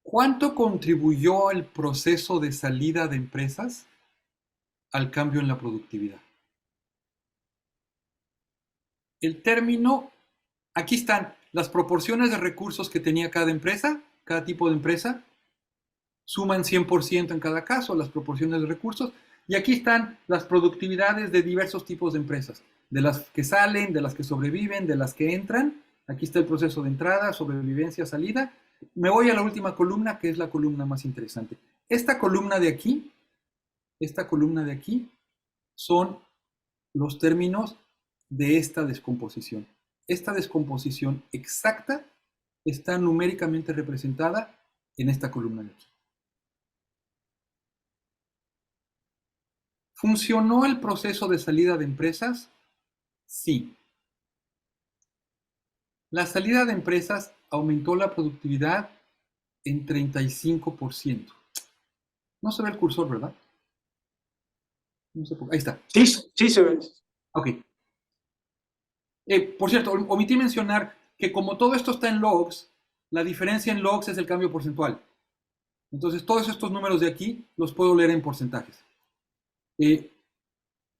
¿Cuánto contribuyó el proceso de salida de empresas al cambio en la productividad? El término, aquí están las proporciones de recursos que tenía cada empresa, cada tipo de empresa, suman 100% en cada caso las proporciones de recursos, y aquí están las productividades de diversos tipos de empresas, de las que salen, de las que sobreviven, de las que entran. Aquí está el proceso de entrada, sobrevivencia, salida. Me voy a la última columna, que es la columna más interesante. Esta columna de aquí son los términos de esta descomposición. Esta descomposición exacta está numéricamente representada en esta columna de aquí. ¿Funcionó el proceso de salida de empresas? Sí. La salida de empresas aumentó la productividad en 35%. No se ve el cursor, ¿verdad? No sé por... Ahí está. Sí, sí se ve. Ok. Por cierto, omití mencionar que como todo esto está en logs, la diferencia en logs es el cambio porcentual. Entonces, todos estos números de aquí los puedo leer en porcentajes.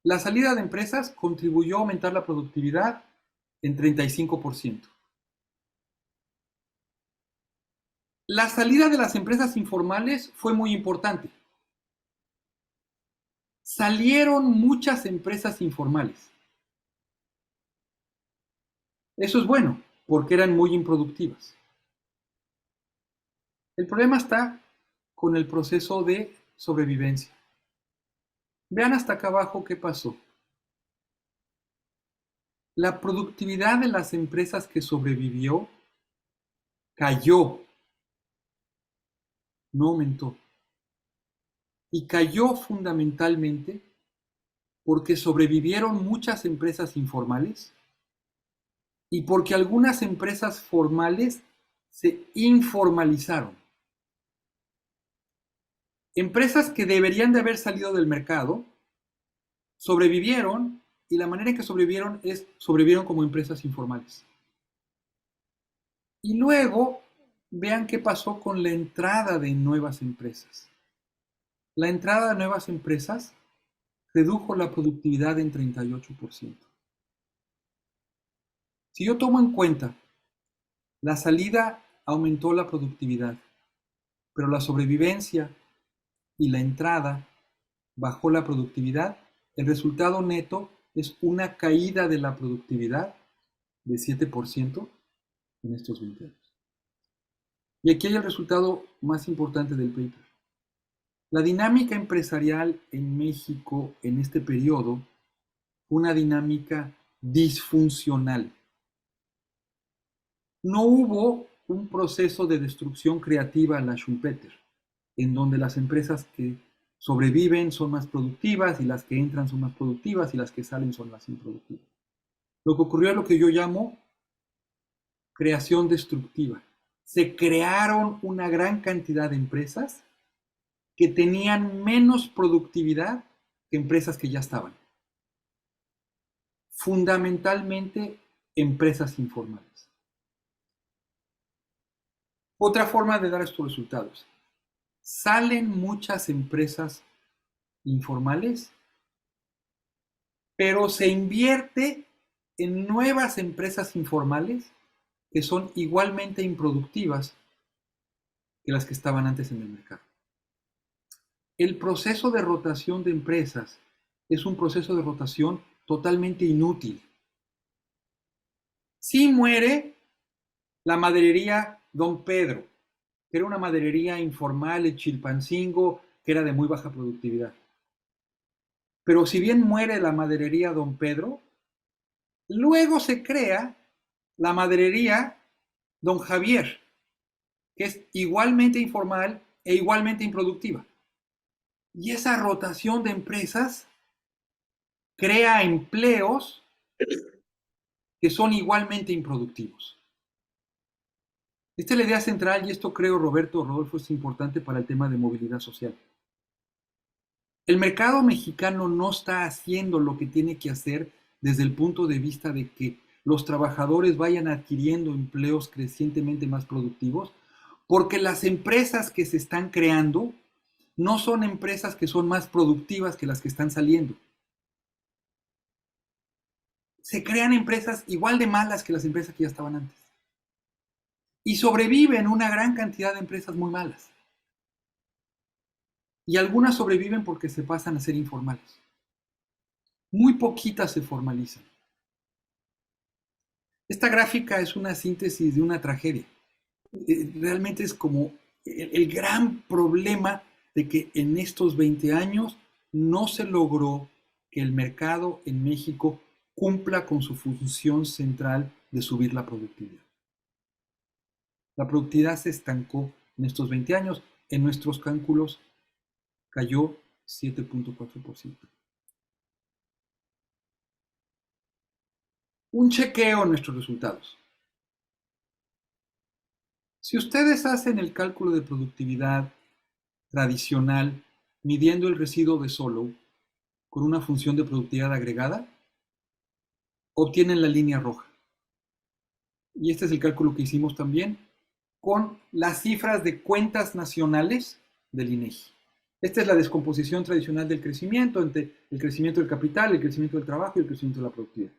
La salida de empresas contribuyó a aumentar la productividad en 35%. La salida de las empresas informales fue muy importante. Salieron muchas empresas informales. Eso es bueno, porque eran muy improductivas. El problema está con el proceso de sobrevivencia. Vean hasta acá abajo qué pasó. La productividad de las empresas que sobrevivió cayó, no aumentó. Y cayó fundamentalmente porque sobrevivieron muchas empresas informales y porque algunas empresas formales se informalizaron. Empresas que deberían de haber salido del mercado sobrevivieron, y la manera en que sobrevivieron como empresas informales. Y luego, vean qué pasó con la entrada de nuevas empresas. La entrada de nuevas empresas redujo la productividad en 38%. Si yo tomo en cuenta la salida aumentó la productividad, pero la sobrevivencia y la entrada bajó la productividad, el resultado neto es una caída de la productividad de 7% en estos 20 años. Y aquí hay el resultado más importante del paper. La dinámica empresarial en México en este periodo fue una dinámica disfuncional. No hubo un proceso de destrucción creativa a la Schumpeter, en donde las empresas que sobreviven son más productivas y las que entran son más productivas y las que salen son las improductivas. Lo que ocurrió es lo que yo llamo creación destructiva. Se crearon una gran cantidad de empresas que tenían menos productividad que empresas que ya estaban. Fundamentalmente empresas informales. Otra forma de dar estos resultados. Salen muchas empresas informales, pero se invierte en nuevas empresas informales que son igualmente improductivas que las que estaban antes en el mercado. El proceso de rotación de empresas es un proceso de rotación totalmente inútil. Sí muere la maderería Don Pedro, que era una maderería informal en Chilpancingo, que era de muy baja productividad. Pero si bien muere la maderería Don Pedro, luego se crea la maderería Don Javier, que es igualmente informal e igualmente improductiva. Y esa rotación de empresas crea empleos que son igualmente improductivos. Esta es la idea central y esto creo, Roberto, Rodolfo, es importante para el tema de movilidad social. El mercado mexicano no está haciendo lo que tiene que hacer desde el punto de vista de que los trabajadores vayan adquiriendo empleos crecientemente más productivos, porque las empresas que se están creando no son empresas que son más productivas que las que están saliendo. Se crean empresas igual de malas que las empresas que ya estaban antes. Y sobreviven una gran cantidad de empresas muy malas. Y algunas sobreviven porque se pasan a ser informales. Muy poquitas se formalizan. Esta gráfica es una síntesis de una tragedia. Realmente es como el gran problema de que en estos 20 años no se logró que el mercado en México cumpla con su función central de subir la productividad. La productividad se estancó en estos 20 años. En nuestros cálculos cayó 7.4%. Un chequeo en nuestros resultados. Si ustedes hacen el cálculo de productividad tradicional midiendo el residuo de Solow con una función de productividad agregada, obtienen la línea roja. Y este es el cálculo que hicimos también con las cifras de cuentas nacionales del INEGI. Esta es la descomposición tradicional del crecimiento entre el crecimiento del capital, el crecimiento del trabajo y el crecimiento de la productividad.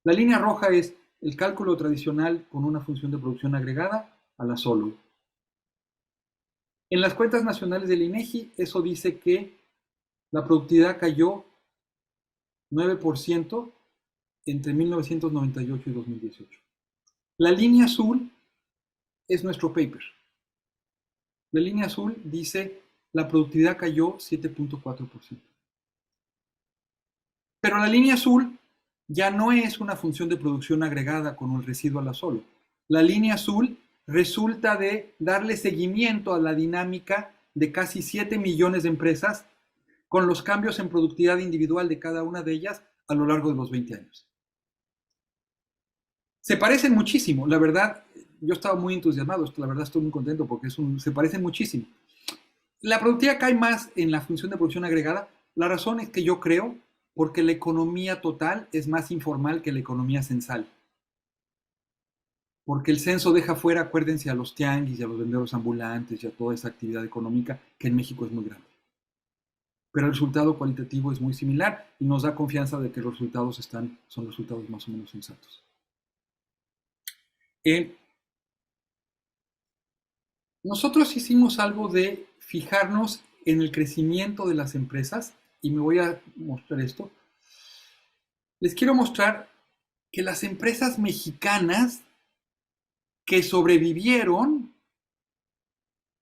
La línea roja es el cálculo tradicional con una función de producción agregada a la Solow. En las cuentas nacionales del INEGI, eso dice que la productividad cayó 9% entre 1998 y 2018. La línea azul es nuestro paper. La línea azul dice la productividad cayó 7.4%. Pero la línea azul ya no es una función de producción agregada con el residuo a la Solow. La línea azul resulta de darle seguimiento a la dinámica de casi 7 millones de empresas con los cambios en productividad individual de cada una de ellas a lo largo de los 20 años. Se parecen muchísimo, la verdad, yo estaba muy entusiasmado, la verdad estoy muy contento porque se parecen muchísimo. La productividad cae más en la función de producción agregada. La razón es que yo creo porque la economía total es más informal que la economía censal. Porque el censo deja fuera, acuérdense, a los tianguis y a los vendedores ambulantes y a toda esa actividad económica que en México es muy grande. Pero el resultado cualitativo es muy similar y nos da confianza de que los resultados son resultados más o menos sensatos. Nosotros hicimos algo de fijarnos en el crecimiento de las empresas y me voy a mostrar esto. Les quiero mostrar que las empresas mexicanas que sobrevivieron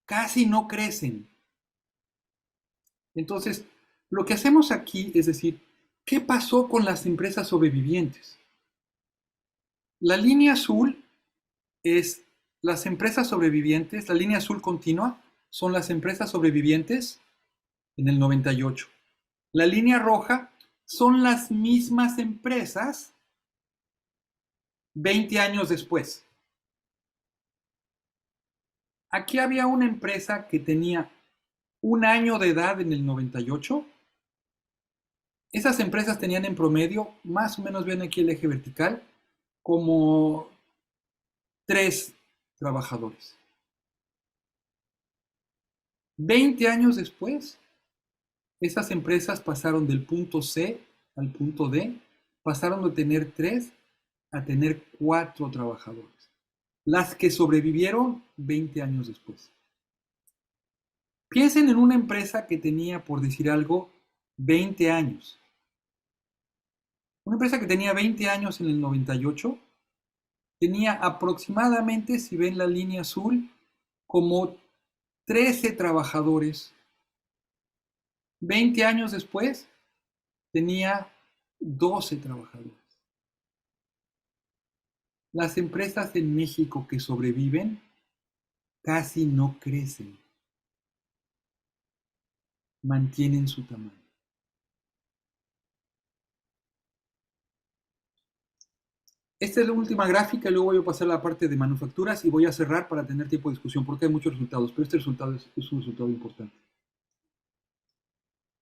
casi no crecen. Entonces, lo que hacemos aquí es decir, ¿qué pasó con las empresas sobrevivientes? La línea azul es las empresas sobrevivientes, la línea azul continua son las empresas sobrevivientes en el 98. La línea roja son las mismas empresas 20 años después. Aquí había una empresa que tenía un año de edad en el 98. Esas empresas tenían en promedio, más o menos ven aquí el eje vertical, como 3 trabajadores. 20 años después, esas empresas pasaron del punto C al punto D, pasaron de tener 3 a tener 4 trabajadores. Las que sobrevivieron 20 años después. Piensen en una empresa que tenía, por decir algo, 20 años. Una empresa que tenía 20 años en el 98, tenía aproximadamente, si ven la línea azul, como 13 trabajadores. 20 años después, tenía 12 trabajadores. Las empresas en México que sobreviven casi no crecen. Mantienen su tamaño. Esta es la última gráfica, luego voy a pasar a la parte de manufacturas y voy a cerrar para tener tiempo de discusión porque hay muchos resultados, pero este resultado es un resultado importante.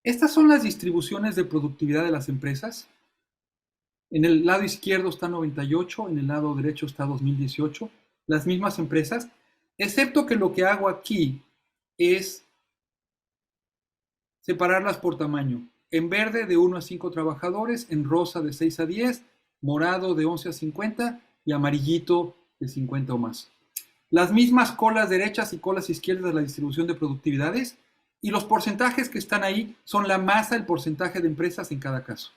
Estas son las distribuciones de productividad de las empresas. En el lado izquierdo está 98, en el lado derecho está 2018, las mismas empresas, excepto que lo que hago aquí es separarlas por tamaño. En verde de 1 a 5 trabajadores, en rosa de 6 a 10, morado de 11 a 50 y amarillito de 50 o más. Las mismas colas derechas y colas izquierdas de la distribución de productividades y los porcentajes que están ahí son la masa, el porcentaje de empresas en cada caso.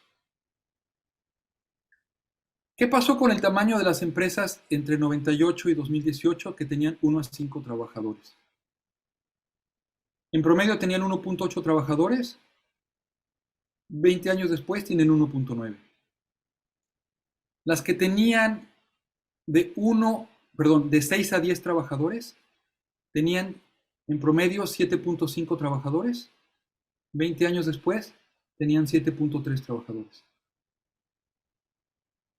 ¿Qué pasó con el tamaño de las empresas entre 98 y 2018 que tenían 1 a 5 trabajadores? En promedio tenían 1.8 trabajadores, 20 años después tienen 1.9. Las que tenían de 6 a 10 trabajadores tenían en promedio 7.5 trabajadores, 20 años después tenían 7.3 trabajadores.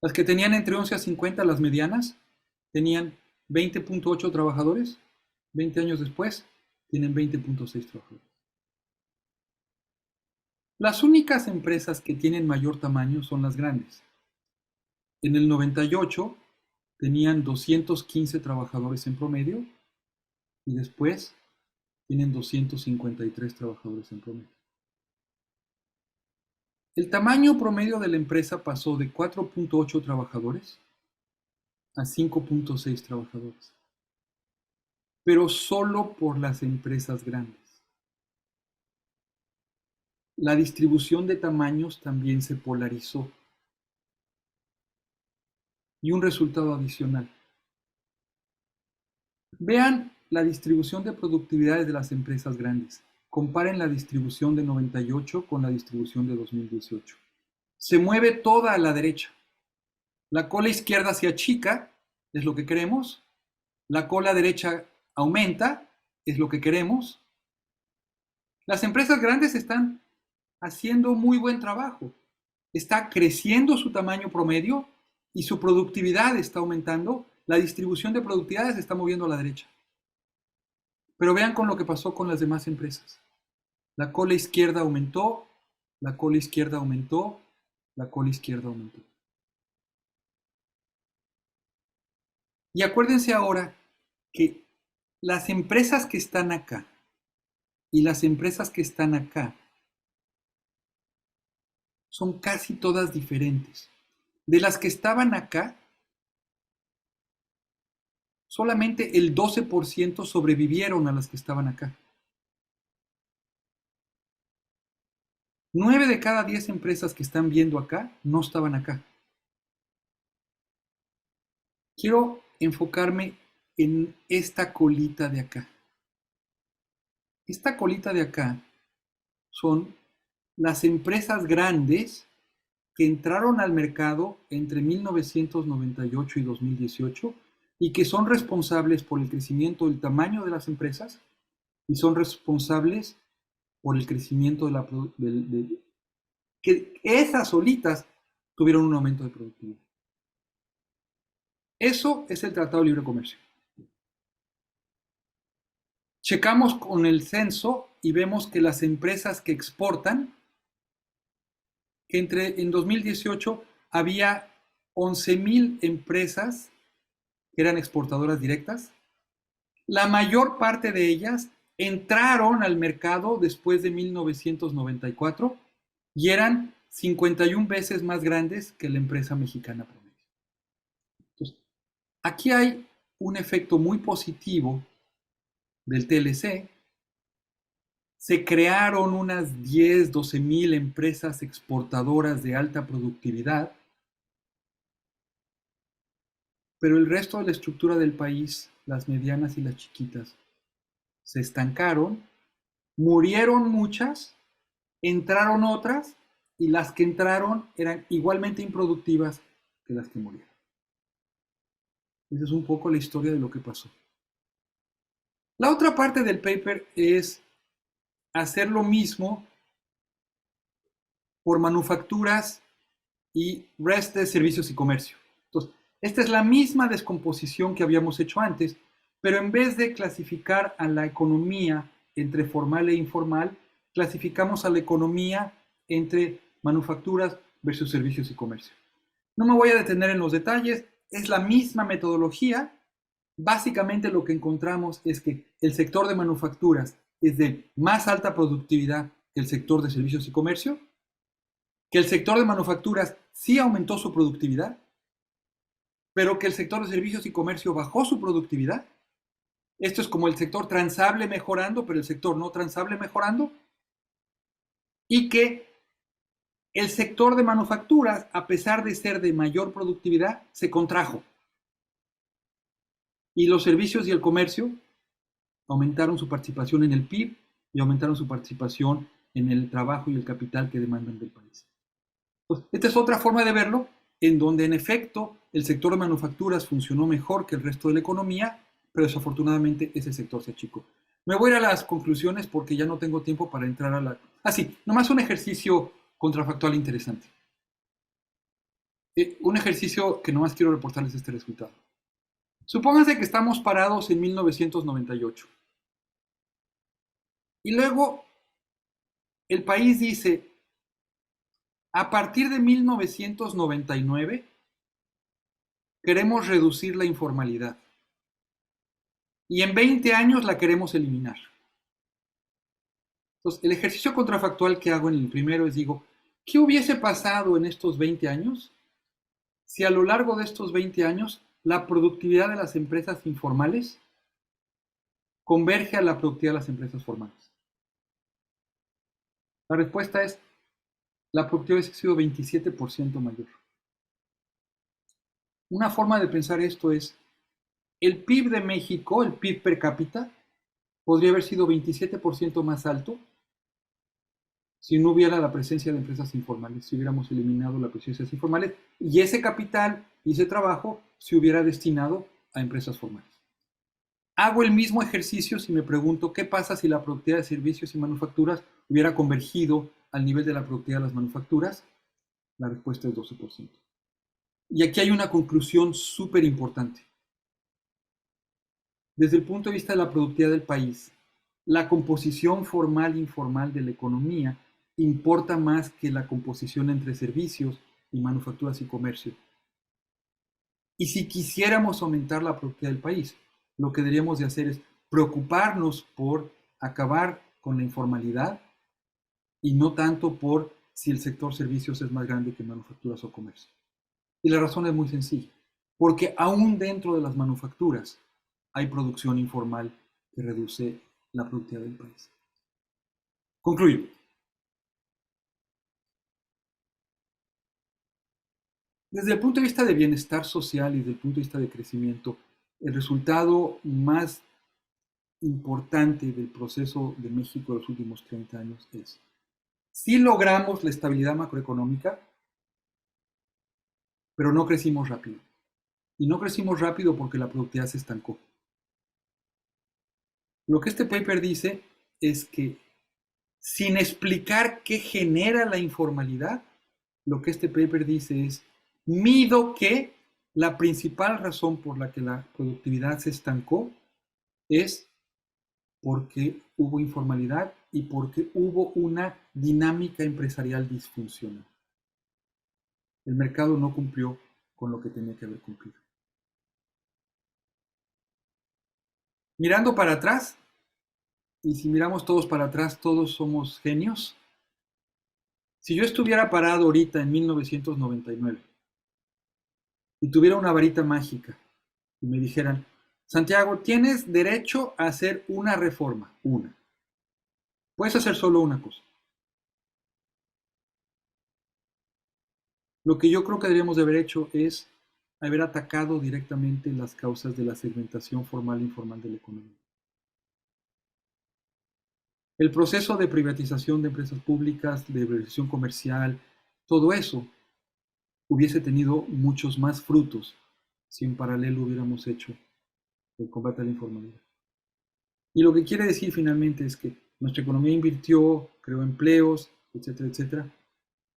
Las que tenían entre 11 a 50, las medianas, tenían 20.8 trabajadores, 20 años después tienen 20.6 trabajadores. Las únicas empresas que tienen mayor tamaño son las grandes. En el 98 tenían 215 trabajadores en promedio y después tienen 253 trabajadores en promedio. El tamaño promedio de la empresa pasó de 4.8 trabajadores a 5.6 trabajadores, pero solo por las empresas grandes. La distribución de tamaños también se polarizó. Y un resultado adicional. Vean la distribución de productividades de las empresas grandes. Comparen la distribución de 98 con la distribución de 2018. Se mueve toda a la derecha. La cola izquierda se achica, es lo que queremos. La cola derecha aumenta, es lo que queremos. Las empresas grandes están haciendo muy buen trabajo. Está creciendo su tamaño promedio y su productividad está aumentando. La distribución de productividades se está moviendo a la derecha. Pero vean con lo que pasó con las demás empresas. La cola izquierda aumentó, la cola izquierda aumentó, la cola izquierda aumentó. Y acuérdense ahora que las empresas que están acá y las empresas que están acá son casi todas diferentes. De las que estaban acá, solamente el 12% sobrevivieron a las que estaban acá. 9 de cada 10 empresas que están viendo acá no estaban acá. Quiero enfocarme en esta colita de acá. Esta colita de acá son las empresas grandes que entraron al mercado entre 1998 y 2018 y que son responsables por el crecimiento del tamaño de las empresas y son responsables por el crecimiento que esas solitas tuvieron un aumento de productividad. Eso es el Tratado de Libre Comercio. Checamos con el censo y vemos que las empresas que exportan, que en 2018 había 11,000 empresas que eran exportadoras directas. La mayor parte de ellas entraron al mercado después de 1994 y eran 51 veces más grandes que la empresa mexicana promedio. Entonces, aquí hay un efecto muy positivo del TLC. Se crearon unas 10, 12,000 empresas exportadoras de alta productividad, pero el resto de la estructura del país, las medianas y las chiquitas, se estancaron, murieron muchas, entraron otras, y las que entraron eran igualmente improductivas que las que murieron. Esa es un poco la historia de lo que pasó. La otra parte del paper es hacer lo mismo por manufacturas y resto de servicios y comercio. Entonces, esta es la misma descomposición que habíamos hecho antes, pero en vez de clasificar a la economía entre formal e informal, clasificamos a la economía entre manufacturas versus servicios y comercio. No me voy a detener en los detalles, es la misma metodología. Básicamente lo que encontramos es que el sector de manufacturas es de más alta productividad que el sector de servicios y comercio, que el sector de manufacturas sí aumentó su productividad, pero que el sector de servicios y comercio bajó su productividad. Esto es como el sector transable mejorando, pero el sector no transable mejorando. Y que el sector de manufacturas, a pesar de ser de mayor productividad, se contrajo. Y los servicios y el comercio aumentaron su participación en el PIB y aumentaron su participación en el trabajo y el capital que demandan del país. Pues, esta es otra forma de verlo, en donde en efecto el sector de manufacturas funcionó mejor que el resto de la economía, pero desafortunadamente ese sector se achicó. Me voy a ir a las conclusiones porque ya no tengo tiempo para entrar a la... sí, nomás un ejercicio contrafactual interesante. Un ejercicio que nomás quiero reportarles este resultado. Supónganse que estamos parados en 1998. Y luego el país dice, a partir de 1999 queremos reducir la informalidad. Y en 20 años la queremos eliminar. Entonces, el ejercicio contrafactual que hago en el primero es, digo, ¿qué hubiese pasado en estos 20 años si a lo largo de estos 20 años la productividad de las empresas informales converge a la productividad de las empresas formales? La respuesta es, la productividad ha sido 27% mayor. Una forma de pensar esto es, el PIB de México, el PIB per cápita, podría haber sido 27% más alto si no hubiera la presencia de empresas informales, si hubiéramos eliminado la presencia de empresas informales y ese capital y ese trabajo se hubiera destinado a empresas formales. Hago el mismo ejercicio si me pregunto qué pasa si la productividad de servicios y manufacturas hubiera convergido al nivel de la productividad de las manufacturas. La respuesta es 12%. Y aquí hay una conclusión súper importante. Desde el punto de vista de la productividad del país, la composición formal e informal de la economía importa más que la composición entre servicios y manufacturas y comercio. Y si quisiéramos aumentar la productividad del país, lo que deberíamos de hacer es preocuparnos por acabar con la informalidad y no tanto por si el sector servicios es más grande que manufacturas o comercio. Y la razón es muy sencilla, porque aún dentro de las manufacturas hay producción informal que reduce la productividad del país. Concluyo. Desde el punto de vista de bienestar social y desde el punto de vista de crecimiento, el resultado más importante del proceso de México de los últimos 30 años es, sí logramos la estabilidad macroeconómica, pero no crecimos rápido. Y no crecimos rápido porque la productividad se estancó. Lo que este paper dice es que sin explicar qué genera la informalidad, lo que este paper dice es, mido que la principal razón por la que la productividad se estancó es porque hubo informalidad y porque hubo una dinámica empresarial disfuncional. El mercado no cumplió con lo que tenía que haber cumplido. Mirando para atrás, y si miramos todos para atrás, todos somos genios. Si yo estuviera parado ahorita en 1999 y tuviera una varita mágica y me dijeran, Santiago, tienes derecho a hacer una reforma, una. Puedes hacer solo una cosa. Lo que yo creo que deberíamos de haber hecho es haber atacado directamente las causas de la segmentación formal e informal de la economía. El proceso de privatización de empresas públicas, de privatización comercial, todo eso hubiese tenido muchos más frutos si en paralelo hubiéramos hecho el combate a la informalidad. Y lo que quiere decir finalmente es que nuestra economía invirtió, creó empleos, etcétera, etcétera,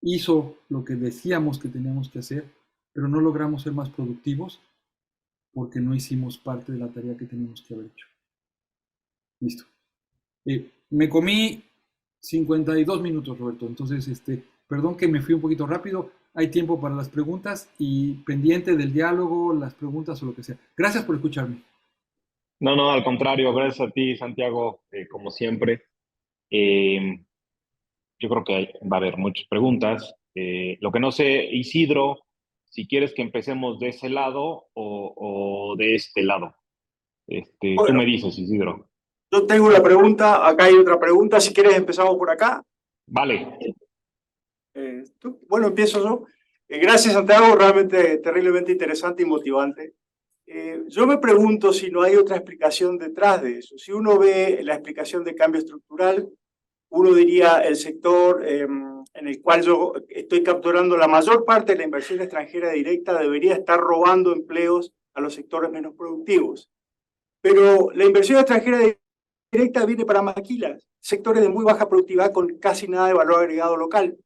hizo lo que decíamos que teníamos que hacer, pero no logramos ser más productivos porque no hicimos parte de la tarea que teníamos que haber hecho. Listo. Me comí 52 minutos, Roberto, entonces, perdón que me fui un poquito rápido, hay tiempo para las preguntas y pendiente del diálogo, las preguntas o lo que sea. Gracias por escucharme. No, no, al contrario, gracias a ti, Santiago, como siempre. Eh, yo creo que va a haber muchas preguntas. Lo que no sé, Isidro, si quieres que empecemos de ese lado o de este lado. Tú Bueno, me dices, Isidro. yo tengo una pregunta, acá hay otra pregunta, si quieres empezamos por acá. Vale. Bueno, empiezo yo. Gracias, Santiago, realmente terriblemente interesante y motivante. Yo me pregunto si no hay otra explicación detrás de eso. Si uno ve la explicación de cambio estructural, uno diría el sector en el cual yo estoy capturando la mayor parte de la inversión extranjera directa debería estar robando empleos a los sectores menos productivos. Pero la inversión extranjera directa viene para maquilas, sectores de muy baja productividad con casi nada de valor agregado local.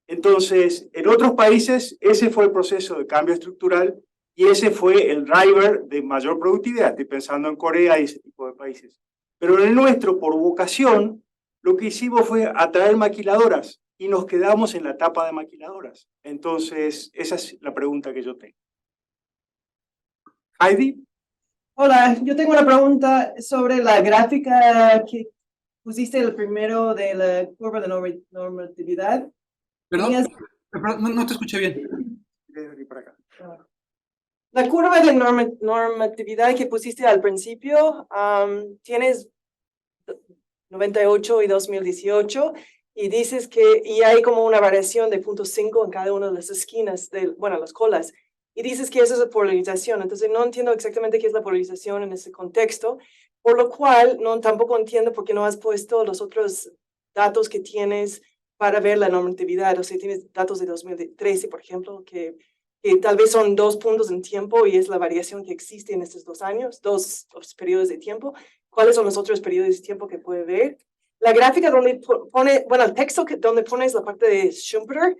Entonces, en otros países, ese fue el proceso de cambio estructural y ese fue el driver de mayor productividad. Estoy pensando en Corea y ese tipo de países. Pero en el nuestro, por vocación, lo que hicimos fue atraer maquiladoras y nos quedamos en la etapa de maquiladoras. Entonces, esa es la pregunta que yo tengo. Heidi. Hola, yo tengo una pregunta sobre la gráfica que pusiste el primero de la curva de normatividad. Perdón, no te escuché bien. La curva de normatividad que pusiste al principio, tienes 98 y 2018 y dices que y hay como una variación de 0.5 en cada una de las esquinas, las colas. Y dices que eso es la polarización, entonces no entiendo exactamente qué es la polarización en ese contexto, por lo cual tampoco entiendo por qué no has puesto los otros datos que tienes para ver la normatividad, o sea, tienes datos de 2013, por ejemplo, que tal vez son 2 puntos en tiempo y es la variación que existe en estos 2 años, dos periodos de tiempo. ¿Cuáles son los otros periodos de tiempo que puede ver? La gráfica donde pone, el texto donde pones la parte de Schumpeter,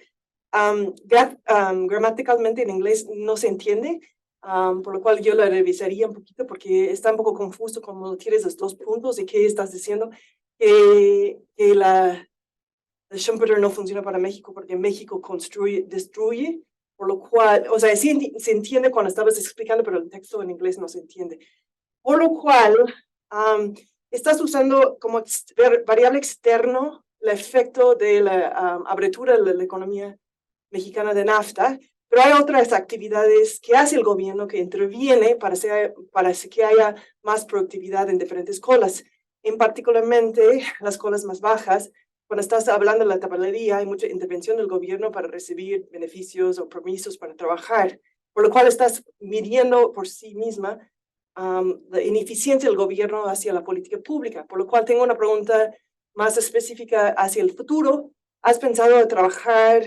gramaticalmente en inglés no se entiende, por lo cual yo la revisaría un poquito porque está un poco confuso cuando tienes los 2 puntos y qué estás diciendo, que la Schumpeter no funciona para México porque México destruye, por lo cual, o sea, sí se entiende cuando estabas explicando, pero el texto en inglés no se entiende. Por lo cual, estás usando como variable externo el efecto de la abertura de la economía mexicana de NAFTA, pero hay otras actividades que hace el gobierno que interviene para que haya más productividad en diferentes colas, en particularmente las colas más bajas. Cuando estás hablando de la tabelería, hay mucha intervención del gobierno para recibir beneficios o permisos para trabajar, por lo cual estás midiendo por sí misma la ineficiencia del gobierno hacia la política pública, por lo cual tengo una pregunta más específica hacia el futuro. ¿Has pensado en trabajar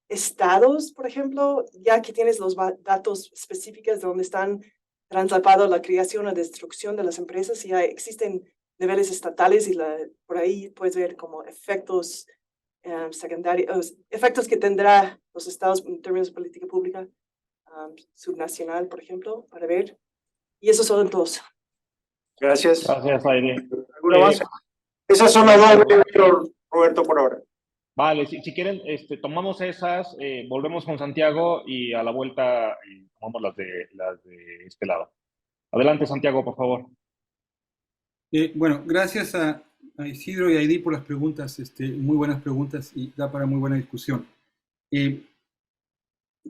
estados, por ejemplo, ya que tienes los datos específicos de donde están traslapados la creación o destrucción de las empresas, si existen niveles estatales y por ahí puedes ver como efectos secundarios, efectos que tendrá los estados en términos de política pública subnacional, por ejemplo, para ver. Y esos son todos. Gracias. Gracias, Aide. ¿Alguna más? Esas son las dos, Roberto, por ahora. Vale, si quieren, tomamos esas, volvemos con Santiago y a la vuelta tomamos las de este lado. Adelante, Santiago, por favor. Bueno, gracias a Isidro y a Heidi por las preguntas, muy buenas preguntas y da para muy buena discusión.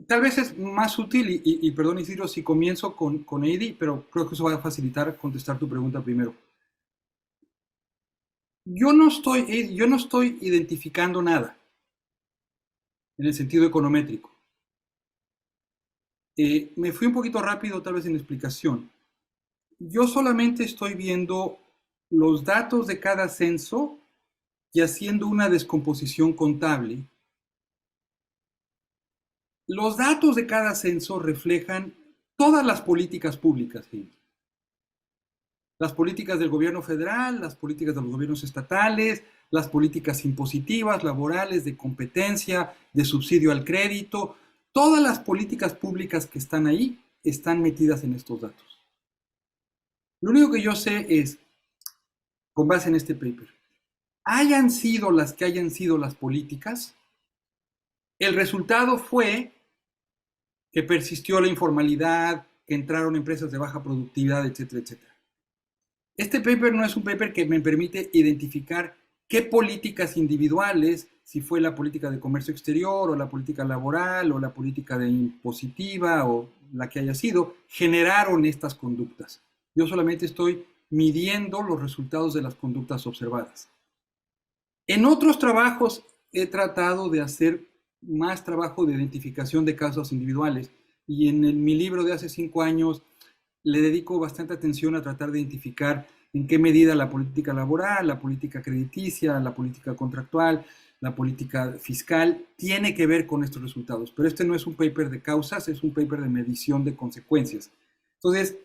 Tal vez es más útil, y perdón Isidro si comienzo con Heidi, pero creo que eso va a facilitar contestar tu pregunta primero. Yo no estoy identificando nada en el sentido econométrico. Me fui un poquito rápido tal vez en la explicación. Yo solamente estoy viendo los datos de cada censo y haciendo una descomposición contable. Los datos de cada censo reflejan todas las políticas públicas, gente. Las políticas del gobierno federal, las políticas de los gobiernos estatales, las políticas impositivas, laborales, de competencia, de subsidio al crédito. Todas las políticas públicas que están ahí están metidas en estos datos. Lo único que yo sé es, con base en este paper, hayan sido las que hayan sido las políticas, el resultado fue que persistió la informalidad, que entraron empresas de baja productividad, etcétera, etcétera. Este paper no es un paper que me permite identificar qué políticas individuales, si fue la política de comercio exterior o la política laboral o la política de impositiva o la que haya sido, generaron estas conductas. Yo solamente estoy midiendo los resultados de las conductas observadas. En otros trabajos he tratado de hacer más trabajo de identificación de casos individuales y en mi libro de hace 5 años le dedico bastante atención a tratar de identificar en qué medida la política laboral, la política crediticia, la política contractual, la política fiscal tiene que ver con estos resultados. Pero este no es un paper de causas, es un paper de medición de consecuencias. Entonces,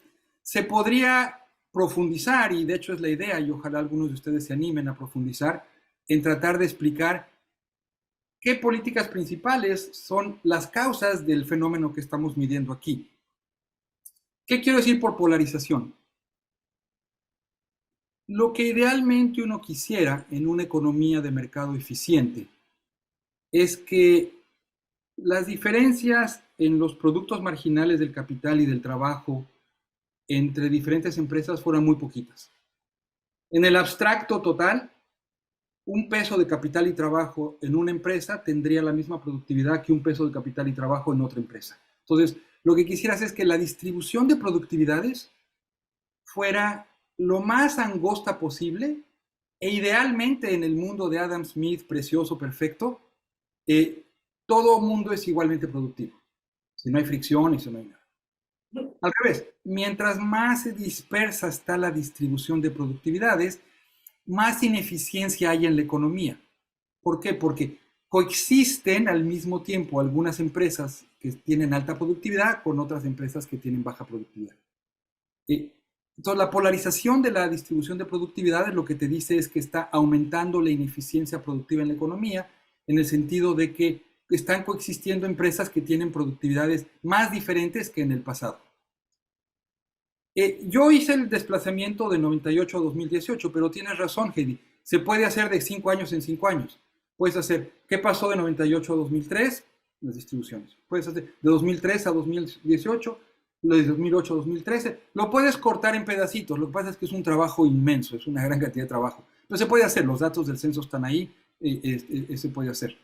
se podría profundizar, y de hecho es la idea, y ojalá algunos de ustedes se animen a profundizar, en tratar de explicar qué políticas principales son las causas del fenómeno que estamos midiendo aquí. ¿Qué quiero decir por polarización? Lo que idealmente uno quisiera en una economía de mercado eficiente es que las diferencias en los productos marginales del capital y del trabajo entre diferentes empresas fueran muy poquitas. En el abstracto total, un peso de capital y trabajo en una empresa tendría la misma productividad que un peso de capital y trabajo en otra empresa. Entonces, lo que quisieras es que la distribución de productividades fuera lo más angosta posible e idealmente en el mundo de Adam Smith, precioso, perfecto, todo mundo es igualmente productivo. Si no hay fricción y si no hay nada. Al revés, mientras más dispersa está la distribución de productividades, más ineficiencia hay en la economía. ¿Por qué? Porque coexisten al mismo tiempo algunas empresas que tienen alta productividad con otras empresas que tienen baja productividad. Entonces, la polarización de la distribución de productividades lo que te dice es que está aumentando la ineficiencia productiva en la economía, en el sentido de que están coexistiendo empresas que tienen productividades más diferentes que en el pasado. Yo hice el desplazamiento de 98 a 2018, pero tienes razón, Heidi. Se puede hacer de 5 años en 5 años. Puedes hacer, ¿qué pasó de 98 a 2003? Las distribuciones. Puedes hacer de 2003 a 2018, de 2008 a 2013. Lo puedes cortar en pedacitos. Lo que pasa es que es un trabajo inmenso, es una gran cantidad de trabajo. Pero se puede hacer, los datos del censo están ahí, se puede hacer.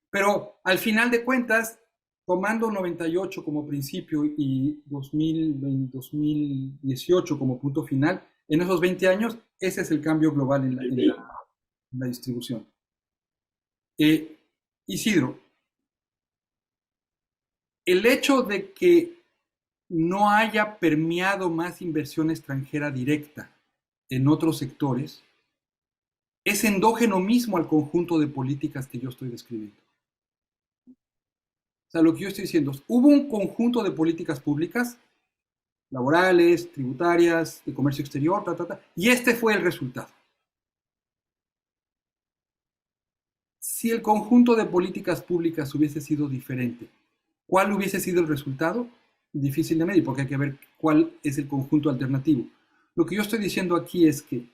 Pero al final de cuentas, tomando 98 como principio y 2018 como punto final, en esos 20 años, ese es el cambio global en la distribución. Isidro, el hecho de que no haya permeado más inversión extranjera directa en otros sectores es endógeno mismo al conjunto de políticas que yo estoy describiendo. O sea, lo que yo estoy diciendo es, hubo un conjunto de políticas públicas laborales, tributarias, de comercio exterior, y este fue el resultado. Si el conjunto de políticas públicas hubiese sido diferente, ¿cuál hubiese sido el resultado? Difícil de medir, porque hay que ver cuál es el conjunto alternativo. Lo que yo estoy diciendo aquí es que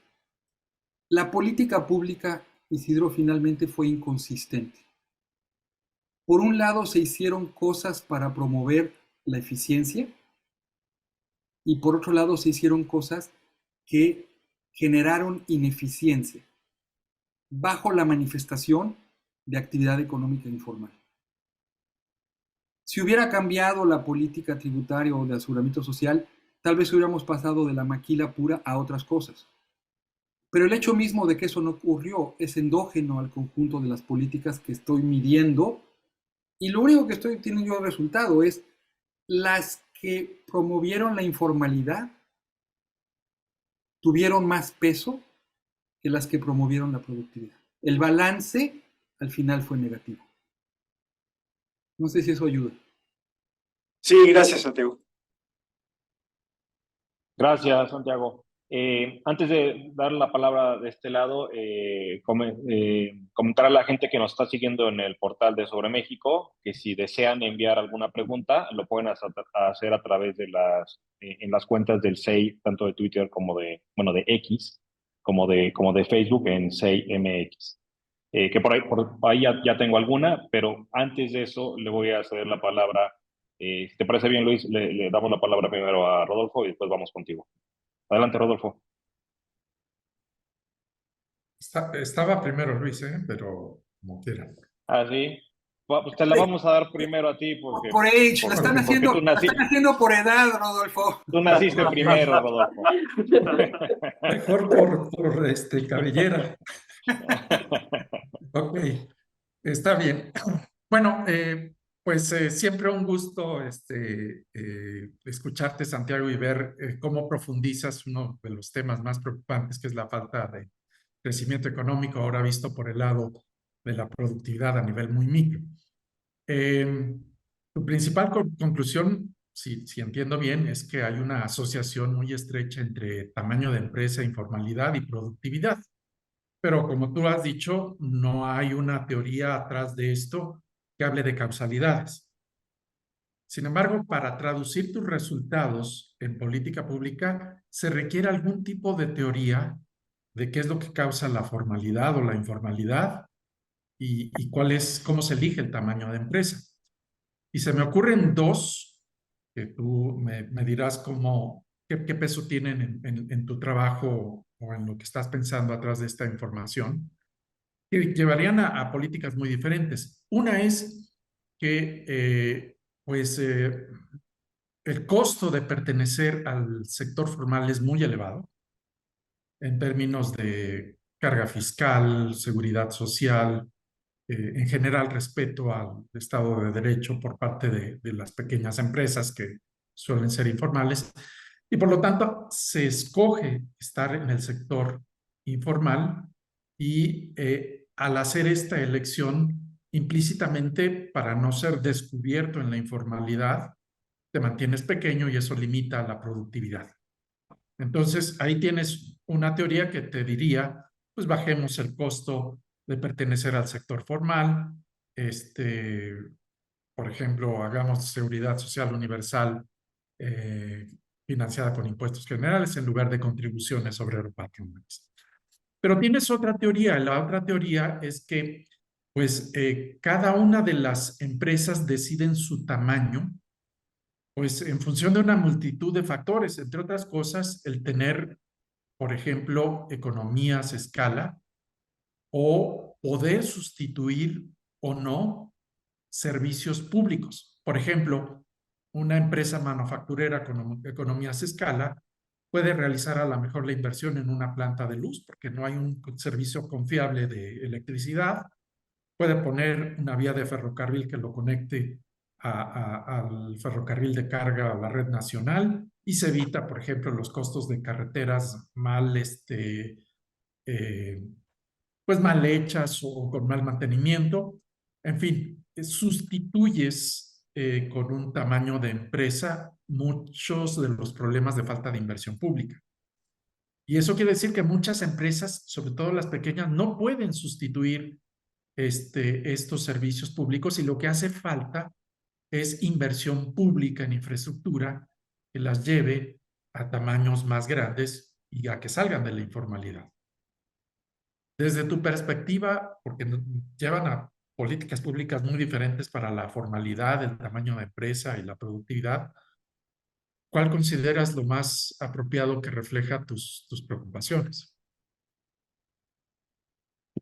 la política pública, Isidro, finalmente fue inconsistente. Por un lado, se hicieron cosas para promover la eficiencia y por otro lado, se hicieron cosas que generaron ineficiencia bajo la manifestación de actividad económica informal. Si hubiera cambiado la política tributaria o de aseguramiento social, tal vez hubiéramos pasado de la maquila pura a otras cosas. Pero el hecho mismo de que eso no ocurrió es endógeno al conjunto de las políticas que estoy midiendo, y lo único que estoy teniendo yo de resultado es las que promovieron la informalidad tuvieron más peso que las que promovieron la productividad. El balance al final fue negativo. No sé si eso ayuda. Sí, gracias, Santiago. Gracias, Santiago. Antes de dar la palabra de este lado, comentar a la gente que nos está siguiendo en el portal de Sobre México que si desean enviar alguna pregunta, lo pueden hacer a través de en las cuentas del SEI, tanto de Twitter como de X, como de Facebook en SEI-MX. Que por ahí ya tengo alguna, pero antes de eso le voy a ceder la palabra. Si te parece bien, Luis, le damos la palabra primero a Rodolfo y después vamos contigo. Adelante, Rodolfo. Estaba primero Luis, pero como quieran. Ah, sí. Pues te la vamos a dar primero a ti porque, por age, porque, la están haciendo por edad, Rodolfo. Tú naciste primero, Rodolfo. Mejor por cabellera. Ok, está bien. Bueno, pues siempre un gusto escucharte, Santiago, y ver cómo profundizas uno de los temas más preocupantes, que es la falta de crecimiento económico, ahora visto por el lado de la productividad a nivel muy micro. Tu principal conclusión, si entiendo bien, es que hay una asociación muy estrecha entre tamaño de empresa, informalidad y productividad. Pero como tú has dicho, no hay una teoría atrás de esto que hable de causalidades. Sin embargo, para traducir tus resultados en política pública, se requiere algún tipo de teoría de qué es lo que causa la formalidad o la informalidad y cómo se elige el tamaño de empresa. Y se me ocurren dos, que tú me dirás qué peso tienen en tu trabajo o en lo que estás pensando atrás de esta información, que llevarían a políticas muy diferentes. Una es que el costo de pertenecer al sector formal es muy elevado en términos de carga fiscal, seguridad social, en general respeto al Estado de Derecho por parte de las pequeñas empresas que suelen ser informales. Y por lo tanto, se escoge estar en el sector informal y al hacer esta elección, implícitamente, para no ser descubierto en la informalidad, te mantienes pequeño y eso limita la productividad. Entonces, ahí tienes una teoría que te diría, pues bajemos el costo de pertenecer al sector formal, por ejemplo, hagamos seguridad social universal financiada con impuestos generales en lugar de contribuciones sobre patrimonios. Pero tienes otra teoría. La otra teoría es que pues cada una de las empresas deciden su tamaño pues en función de una multitud de factores, entre otras cosas, el tener, por ejemplo, economías a escala o poder sustituir o no servicios públicos. Por ejemplo, una empresa manufacturera con economías a escala puede realizar a lo mejor la inversión en una planta de luz porque no hay un servicio confiable de electricidad. Puede poner una vía de ferrocarril que lo conecte al ferrocarril de carga a la red nacional y se evita, por ejemplo, los costos de carreteras pues mal hechas o con mal mantenimiento. En fin, sustituyes con un tamaño de empresa muchos de los problemas de falta de inversión pública. Y eso quiere decir que muchas empresas, sobre todo las pequeñas, no pueden sustituir estos servicios públicos y lo que hace falta es inversión pública en infraestructura que las lleve a tamaños más grandes y a que salgan de la informalidad. Desde tu perspectiva, porque llevan a políticas públicas muy diferentes para la formalidad, el tamaño de empresa y la productividad, ¿cuál consideras lo más apropiado que refleja tus preocupaciones?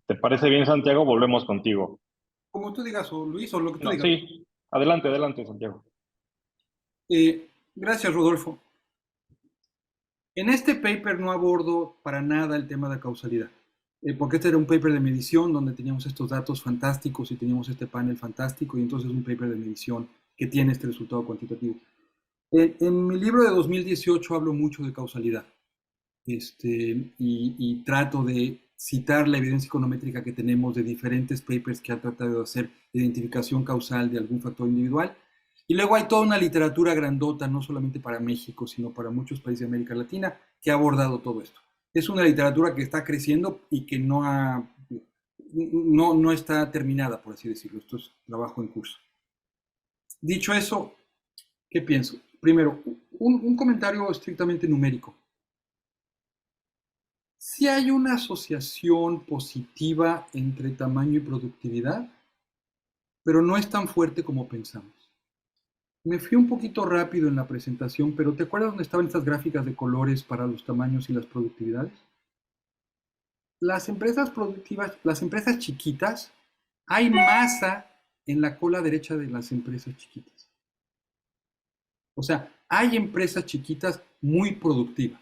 ¿Te parece bien, Santiago? Volvemos contigo. Como tú digas, o Luis, o lo que tú No, digas. sí, adelante, adelante, Santiago. Gracias, Rodolfo. En este paper no abordo para nada el tema de causalidad, porque este era un paper de medición donde teníamos estos datos fantásticos y teníamos este panel fantástico, y entonces un paper de medición que tiene este resultado cuantitativo. En mi libro de 2018 hablo mucho de causalidad, y trato de citar la evidencia econométrica que tenemos de diferentes papers que han tratado de hacer identificación causal de algún factor individual. Y luego hay toda una literatura grandota, no solamente para México, sino para muchos países de América Latina, que ha abordado todo esto. Es una literatura que está creciendo y que no está terminada, por así decirlo. Esto es trabajo en curso. Dicho eso, ¿qué pienso? Primero, un comentario estrictamente numérico. Sí hay una asociación positiva entre tamaño y productividad, pero no es tan fuerte como pensamos. Me fui un poquito rápido en la presentación, pero ¿te acuerdas dónde estaban estas gráficas de colores para los tamaños y las productividades? Las empresas productivas, las empresas chiquitas, hay masa en la cola derecha de las empresas chiquitas. O sea, hay empresas chiquitas muy productivas.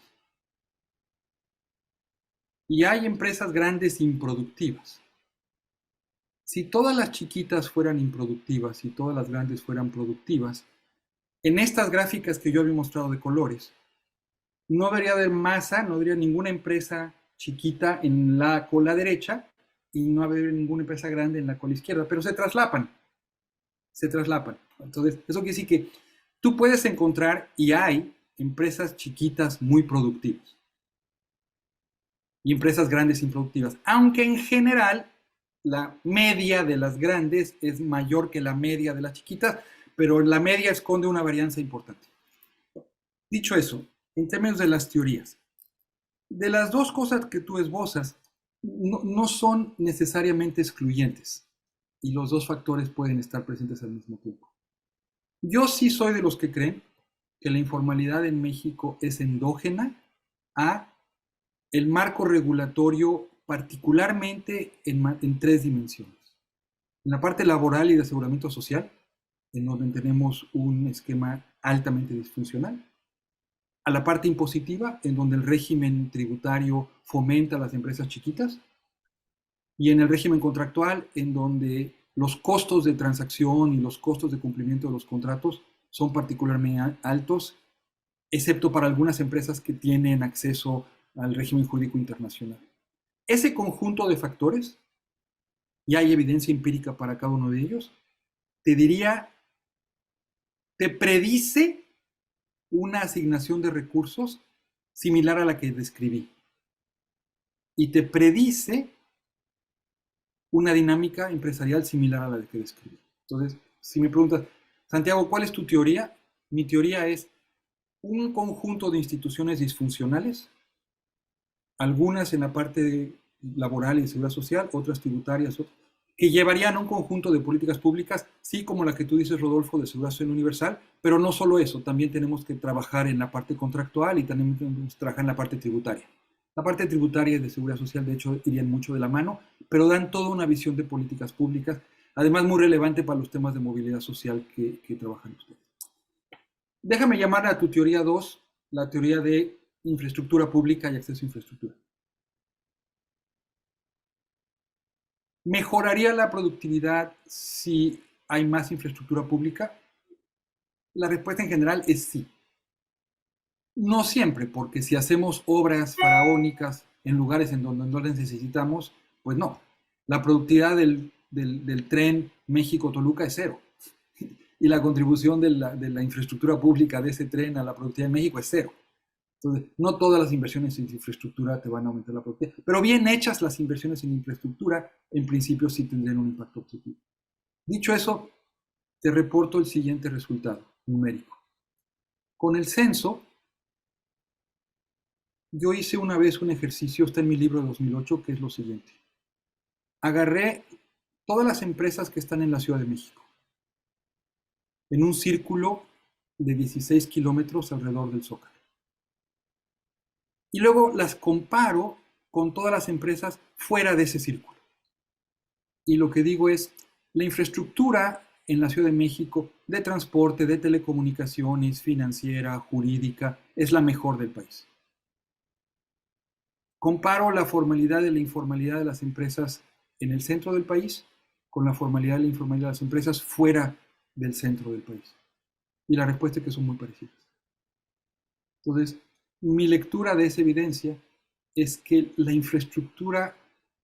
Y hay empresas grandes improductivas. Si todas las chiquitas fueran improductivas y todas las grandes fueran productivas, en estas gráficas que yo había mostrado de colores, no debería haber masa, no habría ninguna empresa chiquita en la cola derecha y no habría ninguna empresa grande en la cola izquierda, pero se traslapan. Se traslapan. Entonces, eso quiere decir que tú puedes encontrar, y hay, empresas chiquitas muy productivas y empresas grandes improductivas, aunque en general la media de las grandes es mayor que la media de las chiquitas, pero la media esconde una varianza importante. Dicho eso, en términos de las teorías, de las dos cosas que tú esbozas, no son necesariamente excluyentes, y los dos factores pueden estar presentes al mismo tiempo. Yo sí soy de los que creen que la informalidad en México es endógena a el marco regulatorio, particularmente en tres dimensiones. En la parte laboral y de aseguramiento social, en donde tenemos un esquema altamente disfuncional. A la parte impositiva, en donde el régimen tributario fomenta a las empresas chiquitas. Y en el régimen contractual, en donde los costos de transacción y los costos de cumplimiento de los contratos son particularmente altos, excepto para algunas empresas que tienen acceso al régimen jurídico internacional. Ese conjunto de factores, y hay evidencia empírica para cada uno de ellos, te diría, te predice una asignación de recursos similar a la que describí. Y te predice una dinámica empresarial similar a la que describí. Entonces, si me preguntas, Santiago, ¿cuál es tu teoría? Mi teoría es un conjunto de instituciones disfuncionales, algunas en la parte laboral y de seguridad social, otras tributarias, que llevarían a un conjunto de políticas públicas, sí, como la que tú dices, Rodolfo, de seguridad social universal, pero no solo eso, también tenemos que trabajar en la parte contractual y también tenemos que trabajar en la parte tributaria. La parte tributaria y de seguridad social, de hecho, irían mucho de la mano, pero dan toda una visión de políticas públicas, además muy relevante para los temas de movilidad social que trabajan ustedes. Déjame llamar a tu teoría 2, la teoría de infraestructura pública y acceso a infraestructura. ¿Mejoraría la productividad si hay más infraestructura pública? La respuesta en general es sí. No siempre, porque si hacemos obras faraónicas en lugares en donde no las necesitamos, pues no. La productividad del tren México-Toluca es cero. y la contribución de la infraestructura pública de ese tren a la productividad en México es cero. Entonces, no todas las inversiones en infraestructura te van a aumentar la productividad, pero bien hechas las inversiones en infraestructura, en principio sí tendrían un impacto positivo. Dicho eso, te reporto el siguiente resultado numérico. Con el censo, yo hice una vez un ejercicio, está en mi libro de 2008, que es lo siguiente. Agarré todas las empresas que están en la Ciudad de México, en un círculo de 16 kilómetros alrededor del Zócalo. Y luego las comparo con todas las empresas fuera de ese círculo. Y lo que digo es, la infraestructura en la Ciudad de México de transporte, de telecomunicaciones, financiera, jurídica, es la mejor del país. Comparo la formalidad y la informalidad de las empresas en el centro del país con la formalidad y la informalidad de las empresas fuera del centro del país. Y la respuesta es que son muy parecidas. Entonces, mi lectura de esa evidencia es que la infraestructura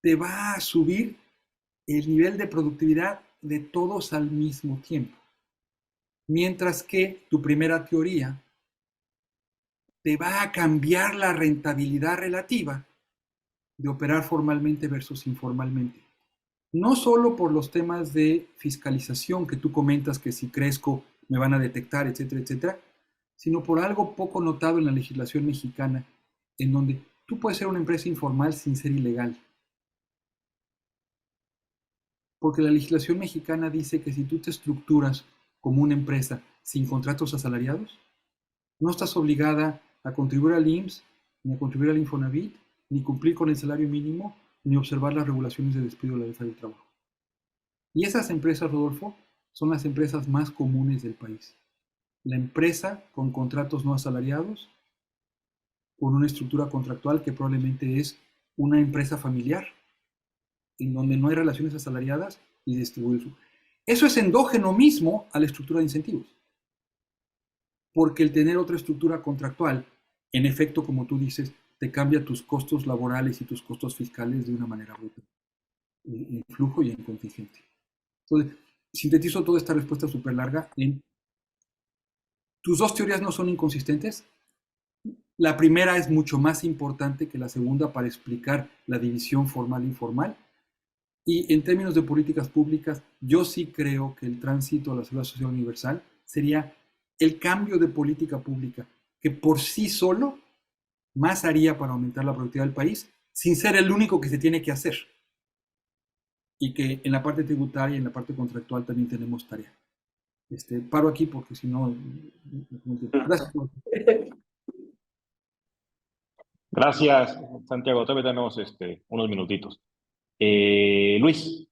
te va a subir el nivel de productividad de todos al mismo tiempo. Mientras que tu primera teoría te va a cambiar la rentabilidad relativa de operar formalmente versus informalmente. No solo por los temas de fiscalización que tú comentas, que si crezco me van a detectar, etcétera, etcétera, sino por algo poco notado en la legislación mexicana, en donde tú puedes ser una empresa informal sin ser ilegal. Porque la legislación mexicana dice que si tú te estructuras como una empresa sin contratos asalariados, no estás obligada a contribuir al IMSS, ni a contribuir al Infonavit, ni cumplir con el salario mínimo, ni observar las regulaciones de despido de la defensa del trabajo. Y esas empresas, Rodolfo, son las empresas más comunes del país. La empresa con contratos no asalariados, con una estructura contractual que probablemente es una empresa familiar, en donde no hay relaciones asalariadas y distribuir su... Eso es endógeno mismo a la estructura de incentivos. Porque el tener otra estructura contractual, en efecto, como tú dices, te cambia tus costos laborales y tus costos fiscales de una manera brutal, en flujo y en contingente. Entonces, sintetizo toda esta respuesta súper larga en tus dos teorías no son inconsistentes. La primera es mucho más importante que la segunda para explicar la división formal e informal. Y en términos de políticas públicas, yo sí creo que el tránsito a la seguridad social universal sería el cambio de política pública que por sí solo más haría para aumentar la productividad del país, sin ser el único que se tiene que hacer. Y que en la parte tributaria y en la parte contractual también tenemos tarea. Paro aquí porque si no... Gracias. Gracias, Santiago. Todavía tenemos unos minutitos. Luis.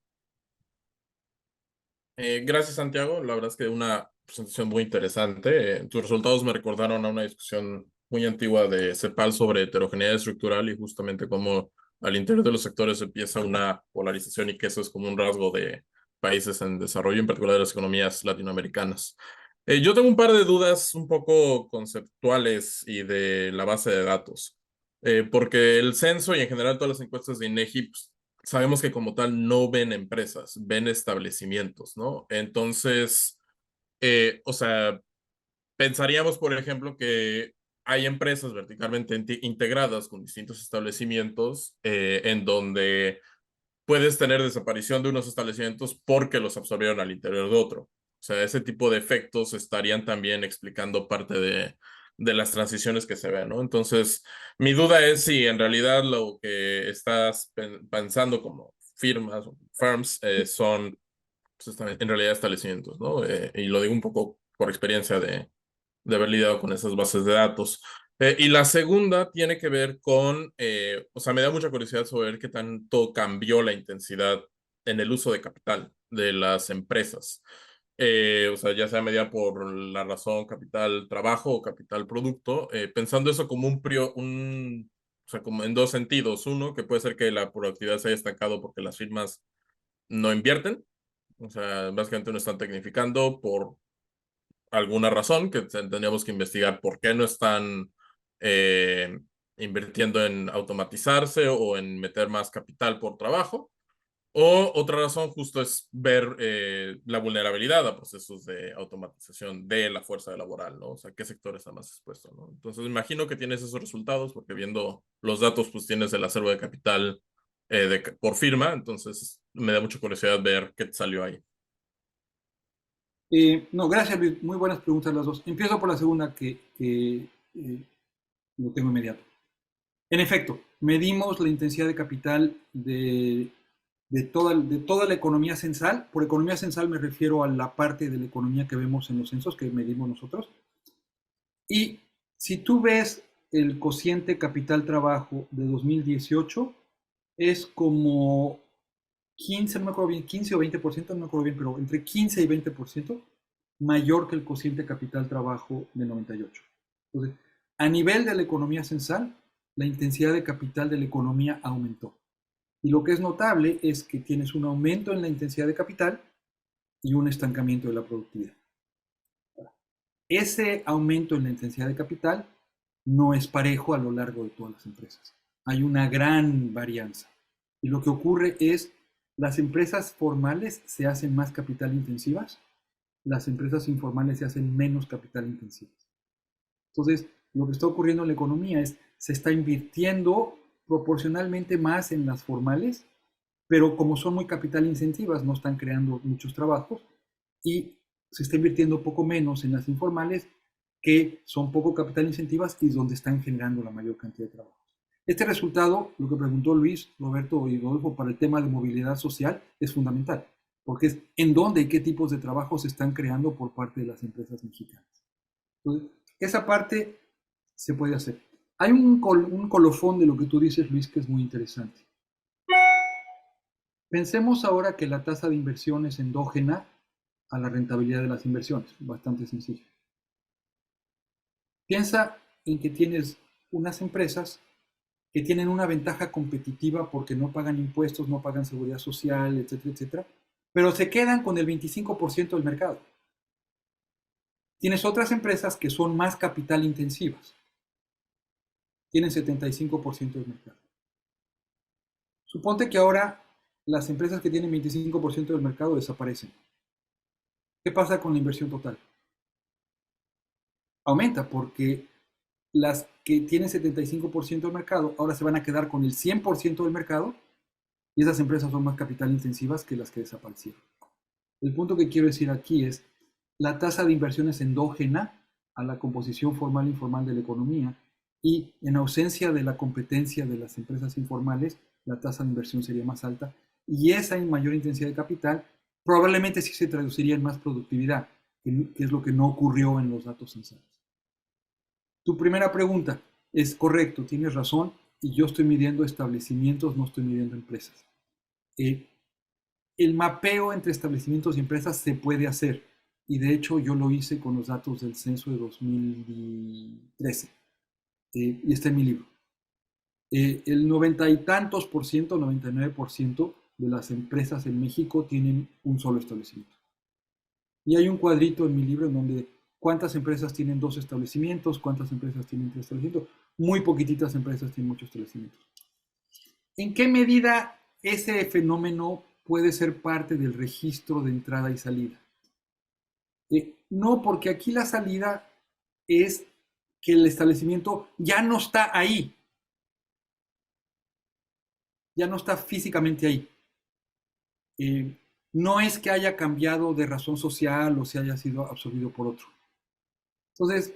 Gracias, Santiago. La verdad es que una presentación muy interesante. Tus resultados me recordaron a una discusión muy antigua de CEPAL sobre heterogeneidad estructural y justamente cómo al interior de los sectores empieza una polarización y que eso es como un rasgo de países en desarrollo, en particular de las economías latinoamericanas. Yo tengo un par de dudas un poco conceptuales y de la base de datos, porque el censo y en general todas las encuestas de INEGI pues, sabemos que como tal no ven empresas, ven establecimientos, ¿no? Entonces, o sea, pensaríamos, por ejemplo, que hay empresas verticalmente integradas con distintos establecimientos en donde puedes tener desaparición de unos establecimientos porque los absorbieron al interior de otro. O sea, ese tipo de efectos estarían también explicando parte de las transiciones que se ven, ¿no? Entonces, mi duda es si en realidad lo que estás pensando como firmas o firms son pues, en realidad establecimientos, ¿no? Y lo digo un poco por experiencia de haber lidiado con esas bases de datos. Y la segunda tiene que ver con, o sea, me da mucha curiosidad sobre qué tanto cambió la intensidad en el uso de capital de las empresas. O sea, ya sea medida por la razón capital trabajo o capital producto, pensando eso como o sea, como en dos sentidos. Uno, que puede ser que la productividad se haya estancado porque las firmas no invierten, o sea, básicamente no están tecnificando por alguna razón que tendríamos que investigar por qué no están invirtiendo en automatizarse o en meter más capital por trabajo. O otra razón justo es ver la vulnerabilidad a procesos de automatización de la fuerza laboral, ¿no? O sea, qué sector está más expuesto, ¿no? Entonces, imagino que tienes esos resultados porque viendo los datos, pues tienes el acervo de capital por firma, entonces me da mucha curiosidad ver qué te salió ahí. No, gracias, Luis. Muy buenas preguntas las dos. Empiezo por la segunda lo tengo inmediato. En efecto, medimos la intensidad de capital de toda la economía censal. Por economía censal me refiero a la parte de la economía que vemos en los censos que medimos nosotros. Y si tú ves el cociente capital-trabajo de 2018, es como 15, no me acuerdo bien, 15 o 20%, no me acuerdo bien, pero entre 15 y 20% mayor que el cociente capital-trabajo de 98. Entonces, a nivel de la economía censal, la intensidad de capital de la economía aumentó. Y lo que es notable es que tienes un aumento en la intensidad de capital y un estancamiento de la productividad. Ese aumento en la intensidad de capital no es parejo a lo largo de todas las empresas. Hay una gran varianza. Y lo que ocurre es, las empresas formales se hacen más capital intensivas, las empresas informales se hacen menos capital intensivas. Entonces, lo que está ocurriendo en la economía es, se está invirtiendo proporcionalmente más en las formales, pero como son muy capital intensivas, no están creando muchos trabajos, y se está invirtiendo poco menos en las informales, que son poco capital incentivas y donde están generando la mayor cantidad de trabajo. Este resultado, lo que preguntó Luis, Roberto y Rodolfo para el tema de movilidad social, es fundamental, porque es en dónde y qué tipos de trabajo se están creando por parte de las empresas mexicanas. Entonces, esa parte se puede hacer. Hay un colofón de lo que tú dices, Luis, que es muy interesante. Pensemos ahora que la tasa de inversión es endógena a la rentabilidad de las inversiones, bastante sencillo. Piensa en que tienes unas empresas que tienen una ventaja competitiva porque no pagan impuestos, no pagan seguridad social, etcétera, etcétera, pero se quedan con el 25% del mercado. Tienes otras empresas que son más capital intensivas, tienen 75% del mercado. Suponte que ahora las empresas que tienen 25% del mercado desaparecen. ¿Qué pasa con la inversión total? Aumenta porque las que tienen 75% del mercado ahora se van a quedar con el 100% del mercado y esas empresas son más capital intensivas que las que desaparecieron. El punto que quiero decir aquí es, la tasa de inversión es endógena a la composición formal e informal de la economía y en ausencia de la competencia de las empresas informales, la tasa de inversión sería más alta y esa mayor intensidad de capital probablemente sí se traduciría en más productividad, que es lo que no ocurrió en los datos censales. Tu primera pregunta es correcto, tienes razón, y yo estoy midiendo establecimientos, no estoy midiendo empresas. El mapeo entre establecimientos y empresas se puede hacer, y de hecho yo lo hice con los datos del censo de 2013, y está en mi libro. El 90 y tantos por ciento, 99% de las empresas en México tienen un solo establecimiento. Y hay un cuadrito en mi libro en donde cuántas empresas tienen 2 establecimientos, cuántas empresas tienen 3 establecimientos. Muy poquititas empresas tienen muchos establecimientos. ¿En qué medida ese fenómeno puede ser parte del registro de entrada y salida? No, porque aquí la salida es que el establecimiento ya no está ahí. Ya no está físicamente ahí. No es que haya cambiado de razón social o se haya sido absorbido por otro. Entonces,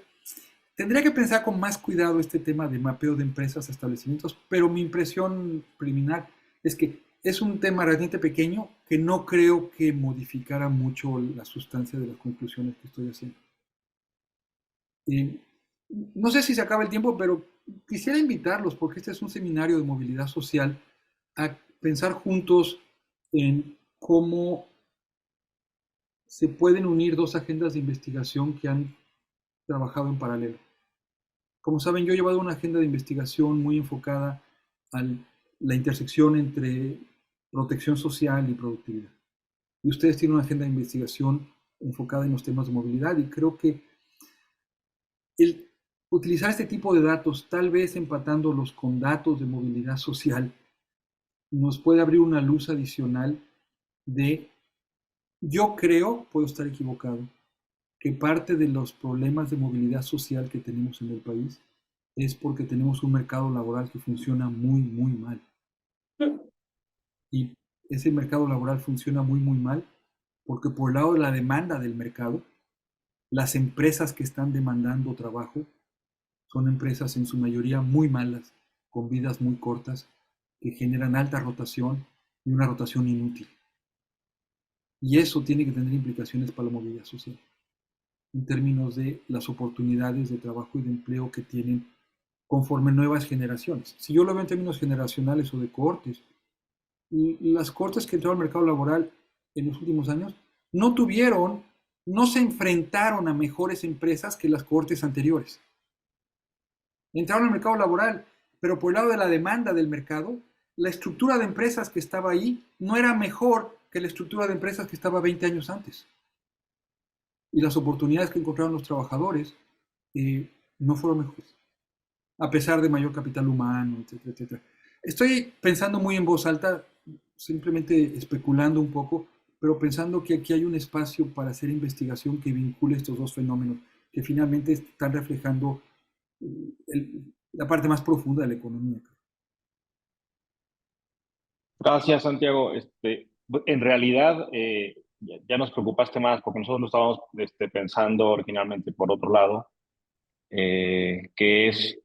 tendría que pensar con más cuidado este tema de mapeo de empresas a establecimientos, pero mi impresión preliminar es que es un tema realmente pequeño que no creo que modificara mucho la sustancia de las conclusiones que estoy haciendo. No sé si se acaba el tiempo, pero quisiera invitarlos, porque este es un seminario de movilidad social, a pensar juntos en cómo se pueden unir 2 agendas de investigación que han trabajado en paralelo. Como saben, yo he llevado una agenda de investigación muy enfocada a la intersección entre protección social y productividad. Y ustedes tienen una agenda de investigación enfocada en los temas de movilidad y creo que el utilizar este tipo de datos, tal vez empatándolos con datos de movilidad social, nos puede abrir una luz adicional de, yo creo, puedo estar equivocado, que parte de los problemas de movilidad social que tenemos en el país es porque tenemos un mercado laboral que funciona muy, muy mal. Y ese mercado laboral funciona muy, muy mal porque por el lado de la demanda del mercado, las empresas que están demandando trabajo son empresas en su mayoría muy malas, con vidas muy cortas, que generan alta rotación y una rotación inútil. Y eso tiene que tener implicaciones para la movilidad social, en términos de las oportunidades de trabajo y de empleo que tienen conforme nuevas generaciones. Si yo lo veo en términos generacionales o de cohortes, las cohortes que entraron al mercado laboral en los últimos años no se enfrentaron a mejores empresas que las cohortes anteriores. Entraron al mercado laboral, pero por el lado de la demanda del mercado, la estructura de empresas que estaba ahí no era mejor que la estructura de empresas que estaba 20 años antes. Y las oportunidades que encontraron los trabajadores no fueron mejores, a pesar de mayor capital humano, etcétera, etcétera. Estoy pensando muy en voz alta, simplemente especulando un poco, pero pensando que aquí hay un espacio para hacer investigación que vincule estos dos fenómenos, que finalmente están reflejando la parte más profunda de la economía. Gracias, Santiago. En realidad, ya nos preocupaste más porque nosotros lo estábamos pensando originalmente por otro lado, que es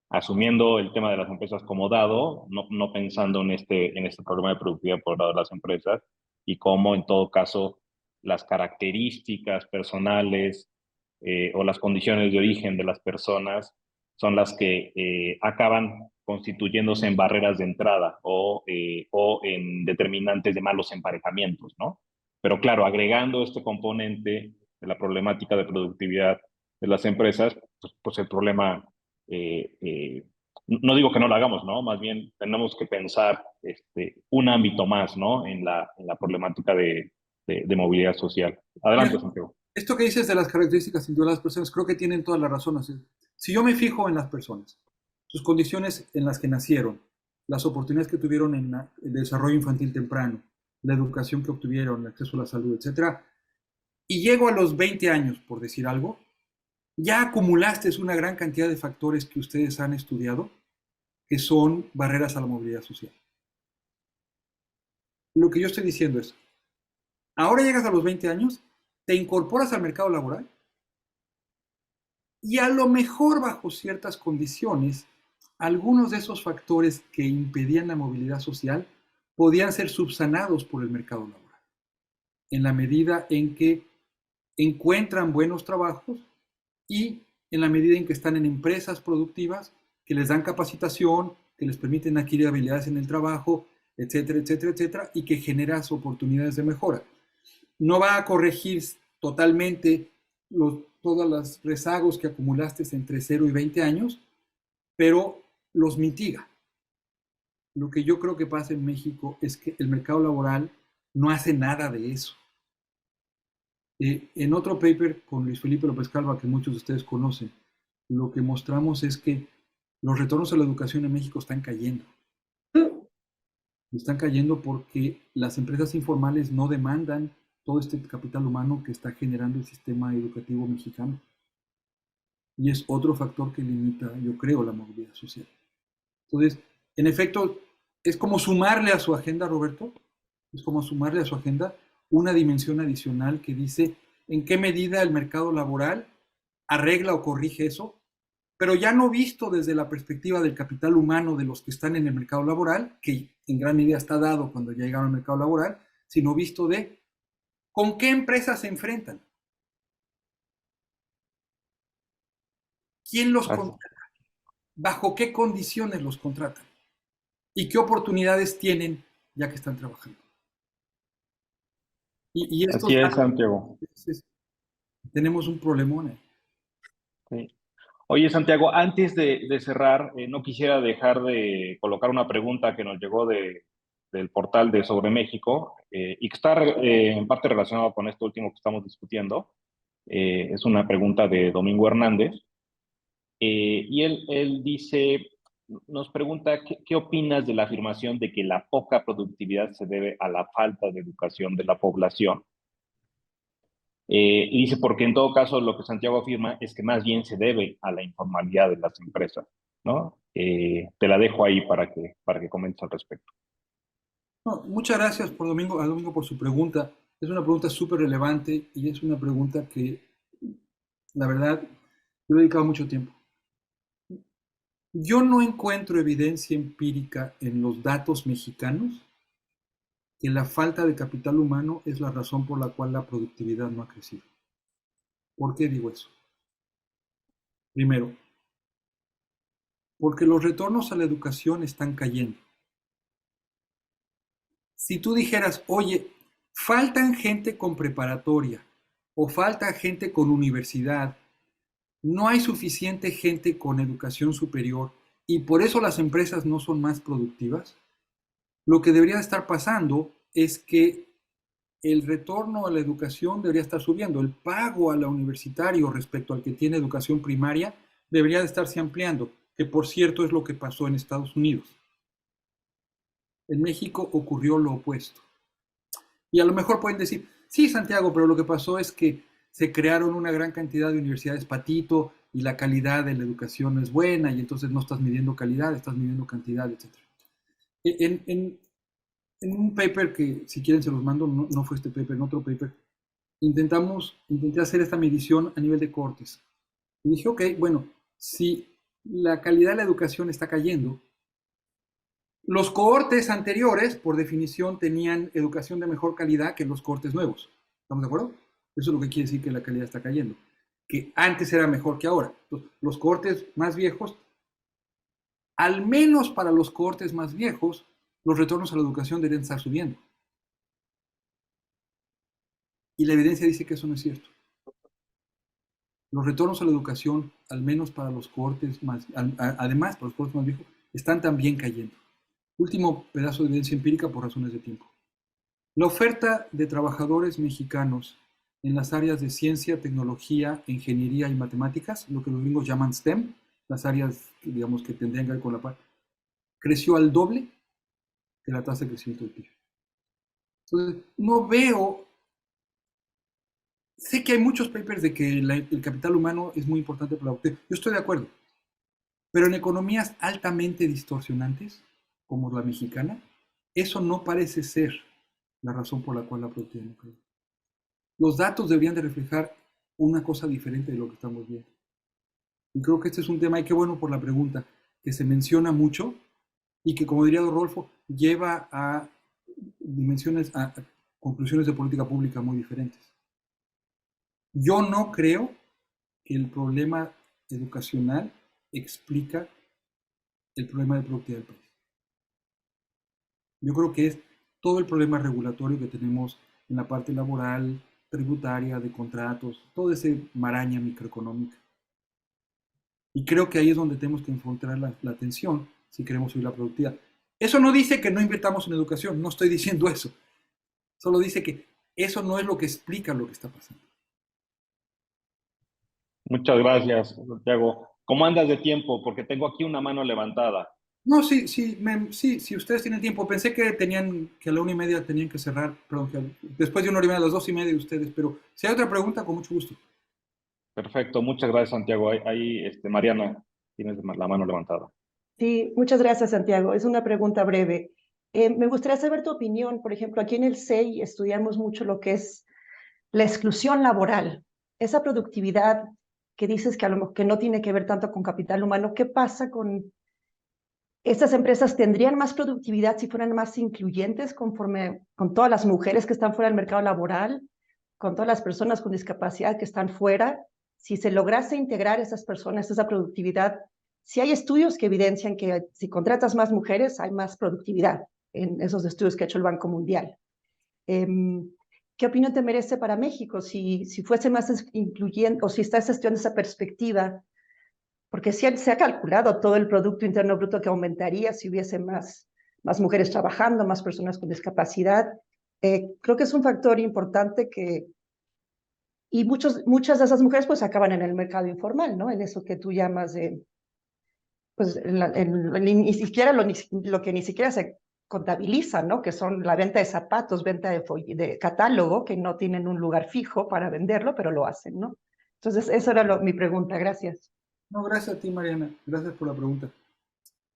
asumiendo el tema de las empresas como dado, no pensando en este problema de productividad por el lado de las empresas y cómo en todo caso las características personales o las condiciones de origen de las personas son las que acaban constituyéndose en barreras de entrada o en determinantes de malos emparejamientos, ¿no? Pero claro, agregando este componente de la problemática de productividad de las empresas, pues el problema no digo que no lo hagamos, ¿no? Más bien tenemos que pensar un ámbito más, ¿no? En la problemática de movilidad social. Adelante, Santiago. Esto que dices de las características individuales de las personas, creo que tienen toda la razón. Si yo me fijo en las personas, sus condiciones en las que nacieron, las oportunidades que tuvieron en el desarrollo infantil temprano, la educación que obtuvieron, el acceso a la salud, etcétera, y llego a los 20 años, por decir algo, ya acumulaste una gran cantidad de factores que ustedes han estudiado, que son barreras a la movilidad social. Lo que yo estoy diciendo es, ahora llegas a los 20 años, te incorporas al mercado laboral y a lo mejor bajo ciertas condiciones, algunos de esos factores que impedían la movilidad social podían ser subsanados por el mercado laboral, en la medida en que encuentran buenos trabajos y en la medida en que están en empresas productivas que les dan capacitación, que les permiten adquirir habilidades en el trabajo, etcétera, etcétera, etcétera, y que generas oportunidades de mejora. No va a corregir totalmente todos los rezagos que acumulaste entre 0 y 20 años, pero los mitiga. Lo que yo creo que pasa en México es que el mercado laboral no hace nada de eso. En otro paper con Luis Felipe López Calva, que muchos de ustedes conocen, lo que mostramos es que los retornos a la educación en México están cayendo. Están cayendo porque las empresas informales no demandan todo este capital humano que está generando el sistema educativo mexicano. Y es otro factor que limita, yo creo, la movilidad social. Entonces, en efecto, es como sumarle a su agenda, Roberto, es como sumarle a su agenda una dimensión adicional que dice en qué medida el mercado laboral arregla o corrige eso, pero ya no visto desde la perspectiva del capital humano de los que están en el mercado laboral, que en gran medida está dado cuando ya llegaron al mercado laboral, sino visto de con qué empresas se enfrentan, quién los contrata, bajo qué condiciones los contratan y qué oportunidades tienen ya que están trabajando. Y Así es, Santiago. Tenemos un problemón. Sí. Oye, Santiago, antes de cerrar, no quisiera dejar de colocar una pregunta que nos llegó del portal de Sobre México y que está en parte relacionada con esto último que estamos discutiendo. Es una pregunta de Domingo Hernández y él dice, nos pregunta qué opinas de la afirmación de que la poca productividad se debe a la falta de educación de la población. Y dice, porque en todo caso lo que Santiago afirma es que más bien se debe a la informalidad de las empresas, ¿no? Te la dejo ahí para que comentes al respecto. No, muchas gracias por Domingo por su pregunta. Es una pregunta súper relevante y es una pregunta que, la verdad, yo he dedicado mucho tiempo. Yo no encuentro evidencia empírica en los datos mexicanos que la falta de capital humano es la razón por la cual la productividad no ha crecido. ¿Por qué digo eso? Primero, porque los retornos a la educación están cayendo. Si tú dijeras, oye, faltan gente con preparatoria o falta gente con universidad, no hay suficiente gente con educación superior y por eso las empresas no son más productivas, lo que debería estar pasando es que el retorno a la educación debería estar subiendo, el pago a la universitario respecto al que tiene educación primaria debería de estarse ampliando, que por cierto es lo que pasó en Estados Unidos. En México ocurrió lo opuesto. Y a lo mejor pueden decir, sí, Santiago, pero lo que pasó es que se crearon una gran cantidad de universidades patito y la calidad de la educación es buena y entonces no estás midiendo calidad, estás midiendo cantidad, etc. En un paper que, si quieren, se los mando, no fue este paper, en otro paper, intenté hacer esta medición a nivel de cohortes. Y dije, ok, bueno, si la calidad de la educación está cayendo, los cohortes anteriores, por definición, tenían educación de mejor calidad que los cohortes nuevos. ¿Estamos de acuerdo? Eso es lo que quiere decir que la calidad está cayendo. Que antes era mejor que ahora. Entonces, los cohortes más viejos, al menos para los cohortes más viejos, los retornos a la educación deberían estar subiendo. Y la evidencia dice que eso no es cierto. Los retornos a la educación, al menos para los cohortes más, además para los cohortes más viejos, están también cayendo. Último pedazo de evidencia empírica por razones de tiempo. La oferta de trabajadores mexicanos en las áreas de ciencia, tecnología, ingeniería y matemáticas, lo que los gringos llaman STEM, las áreas, digamos, que tendrían que ver con la paz, creció al doble de la tasa de crecimiento del PIB. Entonces, no veo. Sé que hay muchos papers de que el capital humano es muy importante para la productividad. Yo estoy de acuerdo. Pero en economías altamente distorsionantes, como la mexicana, eso no parece ser la razón por la cual la productividad no crece. Los datos deberían de reflejar una cosa diferente de lo que estamos viendo. Y creo que este es un tema, y qué bueno por la pregunta, que se menciona mucho y que, como diría Rodolfo, lleva a dimensiones, a conclusiones de política pública muy diferentes. Yo no creo que el problema educacional explica el problema de productividad del país. Yo creo que es todo el problema regulatorio que tenemos en la parte laboral, tributaria, de contratos, todo ese maraña microeconómica. Y creo que ahí es donde tenemos que encontrar la atención si queremos subir la productividad. Eso no dice que no invirtamos en educación, no estoy diciendo eso. Solo dice que eso no es lo que explica lo que está pasando. Muchas gracias, Santiago. ¿Cómo andas de tiempo? Porque tengo aquí una mano levantada. No, sí, si ustedes tienen tiempo. Pensé que que a la 1:30 tenían que cerrar, perdón, que después de 1:30 a las 2:30 de ustedes, pero si hay otra pregunta, con mucho gusto. Perfecto, muchas gracias, Santiago. Ahí Mariana, tienes la mano levantada. Sí, muchas gracias, Santiago. Es una pregunta breve. Me gustaría saber tu opinión. Por ejemplo, aquí en el CEI estudiamos mucho lo que es la exclusión laboral. Esa productividad que dices que no tiene que ver tanto con capital humano, ¿qué pasa con estas empresas? ¿Tendrían más productividad si fueran más incluyentes conforme con todas las mujeres que están fuera del mercado laboral, con todas las personas con discapacidad que están fuera? Si se lograse integrar esas personas, esa productividad, si hay estudios que evidencian que si contratas más mujeres, hay más productividad en esos estudios que ha hecho el Banco Mundial. ¿Qué opinión te merece para México si fuese más incluyente o si estás gestionando esa perspectiva? Porque se ha calculado todo el Producto Interno Bruto que aumentaría si hubiese más mujeres trabajando, más personas con discapacidad. Creo que es un factor importante y muchas de esas mujeres pues acaban en el mercado informal, ¿no? En eso que tú llamas pues ni siquiera lo que ni siquiera se contabiliza, ¿no? Que son la venta de zapatos, venta de catálogo, que no tienen un lugar fijo para venderlo, pero lo hacen, ¿no? Entonces, eso era mi pregunta. Gracias. No, gracias a ti, Mariana. Gracias por la pregunta.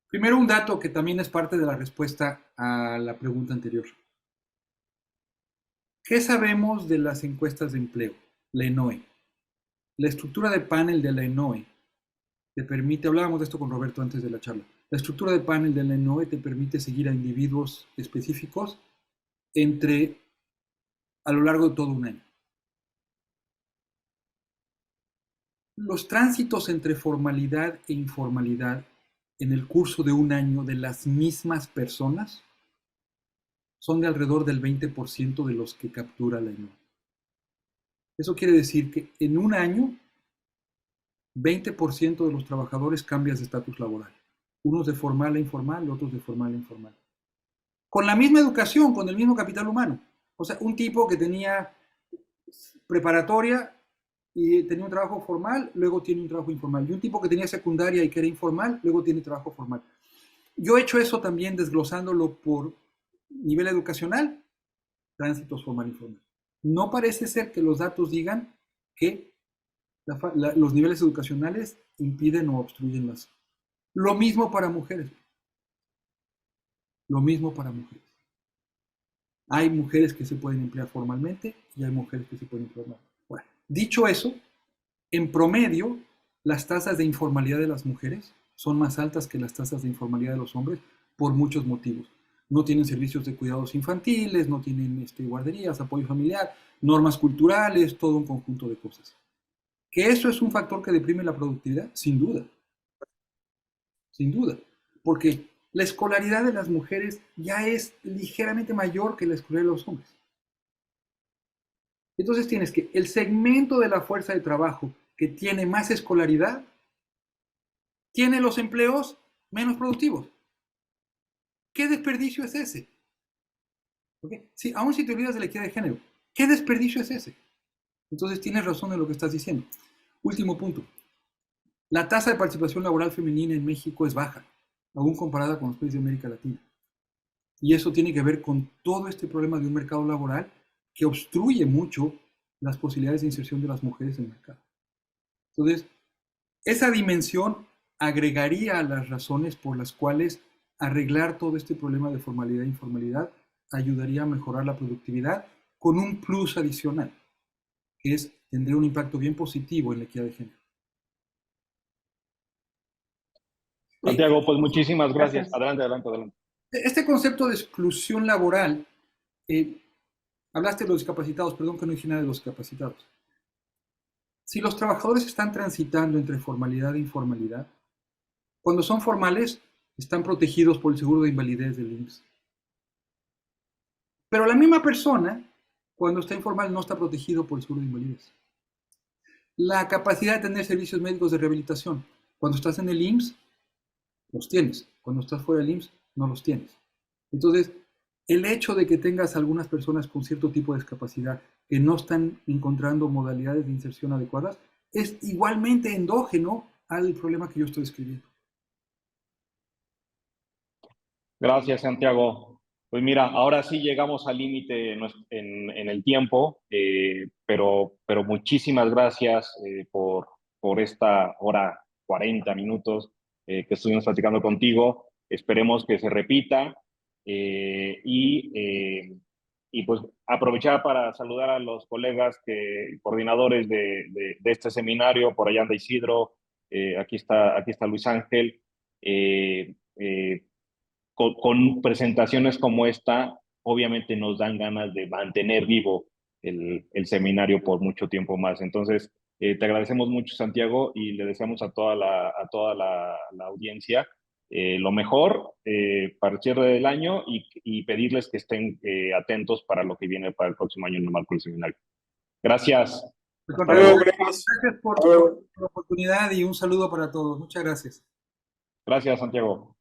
Primero, un dato que también es parte de la respuesta a la pregunta anterior. ¿Qué sabemos de las encuestas de empleo? La ENOE. La estructura de panel de la ENOE te permite, hablábamos de esto con Roberto antes de la charla, la estructura de panel de la ENOE te permite seguir a individuos específicos a lo largo de todo un año. Los tránsitos entre formalidad e informalidad en el curso de un año de las mismas personas son de alrededor del 20% de los que captura la ENOE. Eso quiere decir que en un año 20% de los trabajadores cambian de estatus laboral. Unos de formal a informal, otros de formal a informal. Con la misma educación, con el mismo capital humano. O sea, un tipo que tenía preparatoria y tenía un trabajo formal, luego tiene un trabajo informal. Y un tipo que tenía secundaria y que era informal, luego tiene trabajo formal. Yo he hecho eso también desglosándolo por nivel educacional, tránsitos formal e informal. No parece ser que los datos digan que los niveles educacionales impiden o obstruyen las. Lo mismo para mujeres. Lo mismo para mujeres. Hay mujeres que se pueden emplear formalmente y hay mujeres que se pueden emplear mal. Bueno, dicho eso, en promedio, las tasas de informalidad de las mujeres son más altas que las tasas de informalidad de los hombres por muchos motivos. No tienen servicios de cuidados infantiles, no tienen guarderías, apoyo familiar, normas culturales, todo un conjunto de cosas. ¿Que eso es un factor que deprime la productividad? Sin duda. Sin duda. Porque la escolaridad de las mujeres ya es ligeramente mayor que la escolaridad de los hombres. Entonces tienes que el segmento de la fuerza de trabajo que tiene más escolaridad tiene los empleos menos productivos. ¿Qué desperdicio es ese? ¿Okay? Sí, aún si te olvidas de la equidad de género, ¿qué desperdicio es ese? Entonces tienes razón en lo que estás diciendo. Último punto. La tasa de participación laboral femenina en México es baja, aún comparada con los países de América Latina. Y eso tiene que ver con todo este problema de un mercado laboral que obstruye mucho las posibilidades de inserción de las mujeres en el mercado. Entonces, esa dimensión agregaría a las razones por las cuales arreglar todo este problema de formalidad e informalidad ayudaría a mejorar la productividad con un plus adicional, que es tendría un impacto bien positivo en la equidad de género. Santiago, pues muchísimas gracias. Gracias. Adelante. Este concepto de exclusión laboral, hablaste de los discapacitados, perdón que no dije nada de los discapacitados. Si los trabajadores están transitando entre formalidad e informalidad, cuando son formales, están protegidos por el seguro de invalidez del IMSS. Pero la misma persona, cuando está informal, no está protegido por el seguro de invalidez. La capacidad de tener servicios médicos de rehabilitación. Cuando estás en el IMSS, los tienes. Cuando estás fuera del IMSS, no los tienes. Entonces, el hecho de que tengas algunas personas con cierto tipo de discapacidad que no están encontrando modalidades de inserción adecuadas es igualmente endógeno al problema que yo estoy describiendo. Gracias, Santiago. Pues mira, ahora sí llegamos al límite en el tiempo, pero muchísimas gracias por esta hora 40 minutos que estuvimos platicando contigo. Esperemos que se repita y pues aprovechar para saludar a los colegas coordinadores de este seminario. Por allá anda Isidro, aquí está Luis Ángel. Con presentaciones como esta, obviamente nos dan ganas de mantener vivo el seminario por mucho tiempo más. Entonces, te agradecemos mucho, Santiago, y le deseamos a toda la audiencia lo mejor para el cierre del año y pedirles que estén atentos para lo que viene para el próximo año en el marco del seminario. Gracias. Gracias por la oportunidad y un saludo para todos. Muchas gracias. Gracias, Santiago.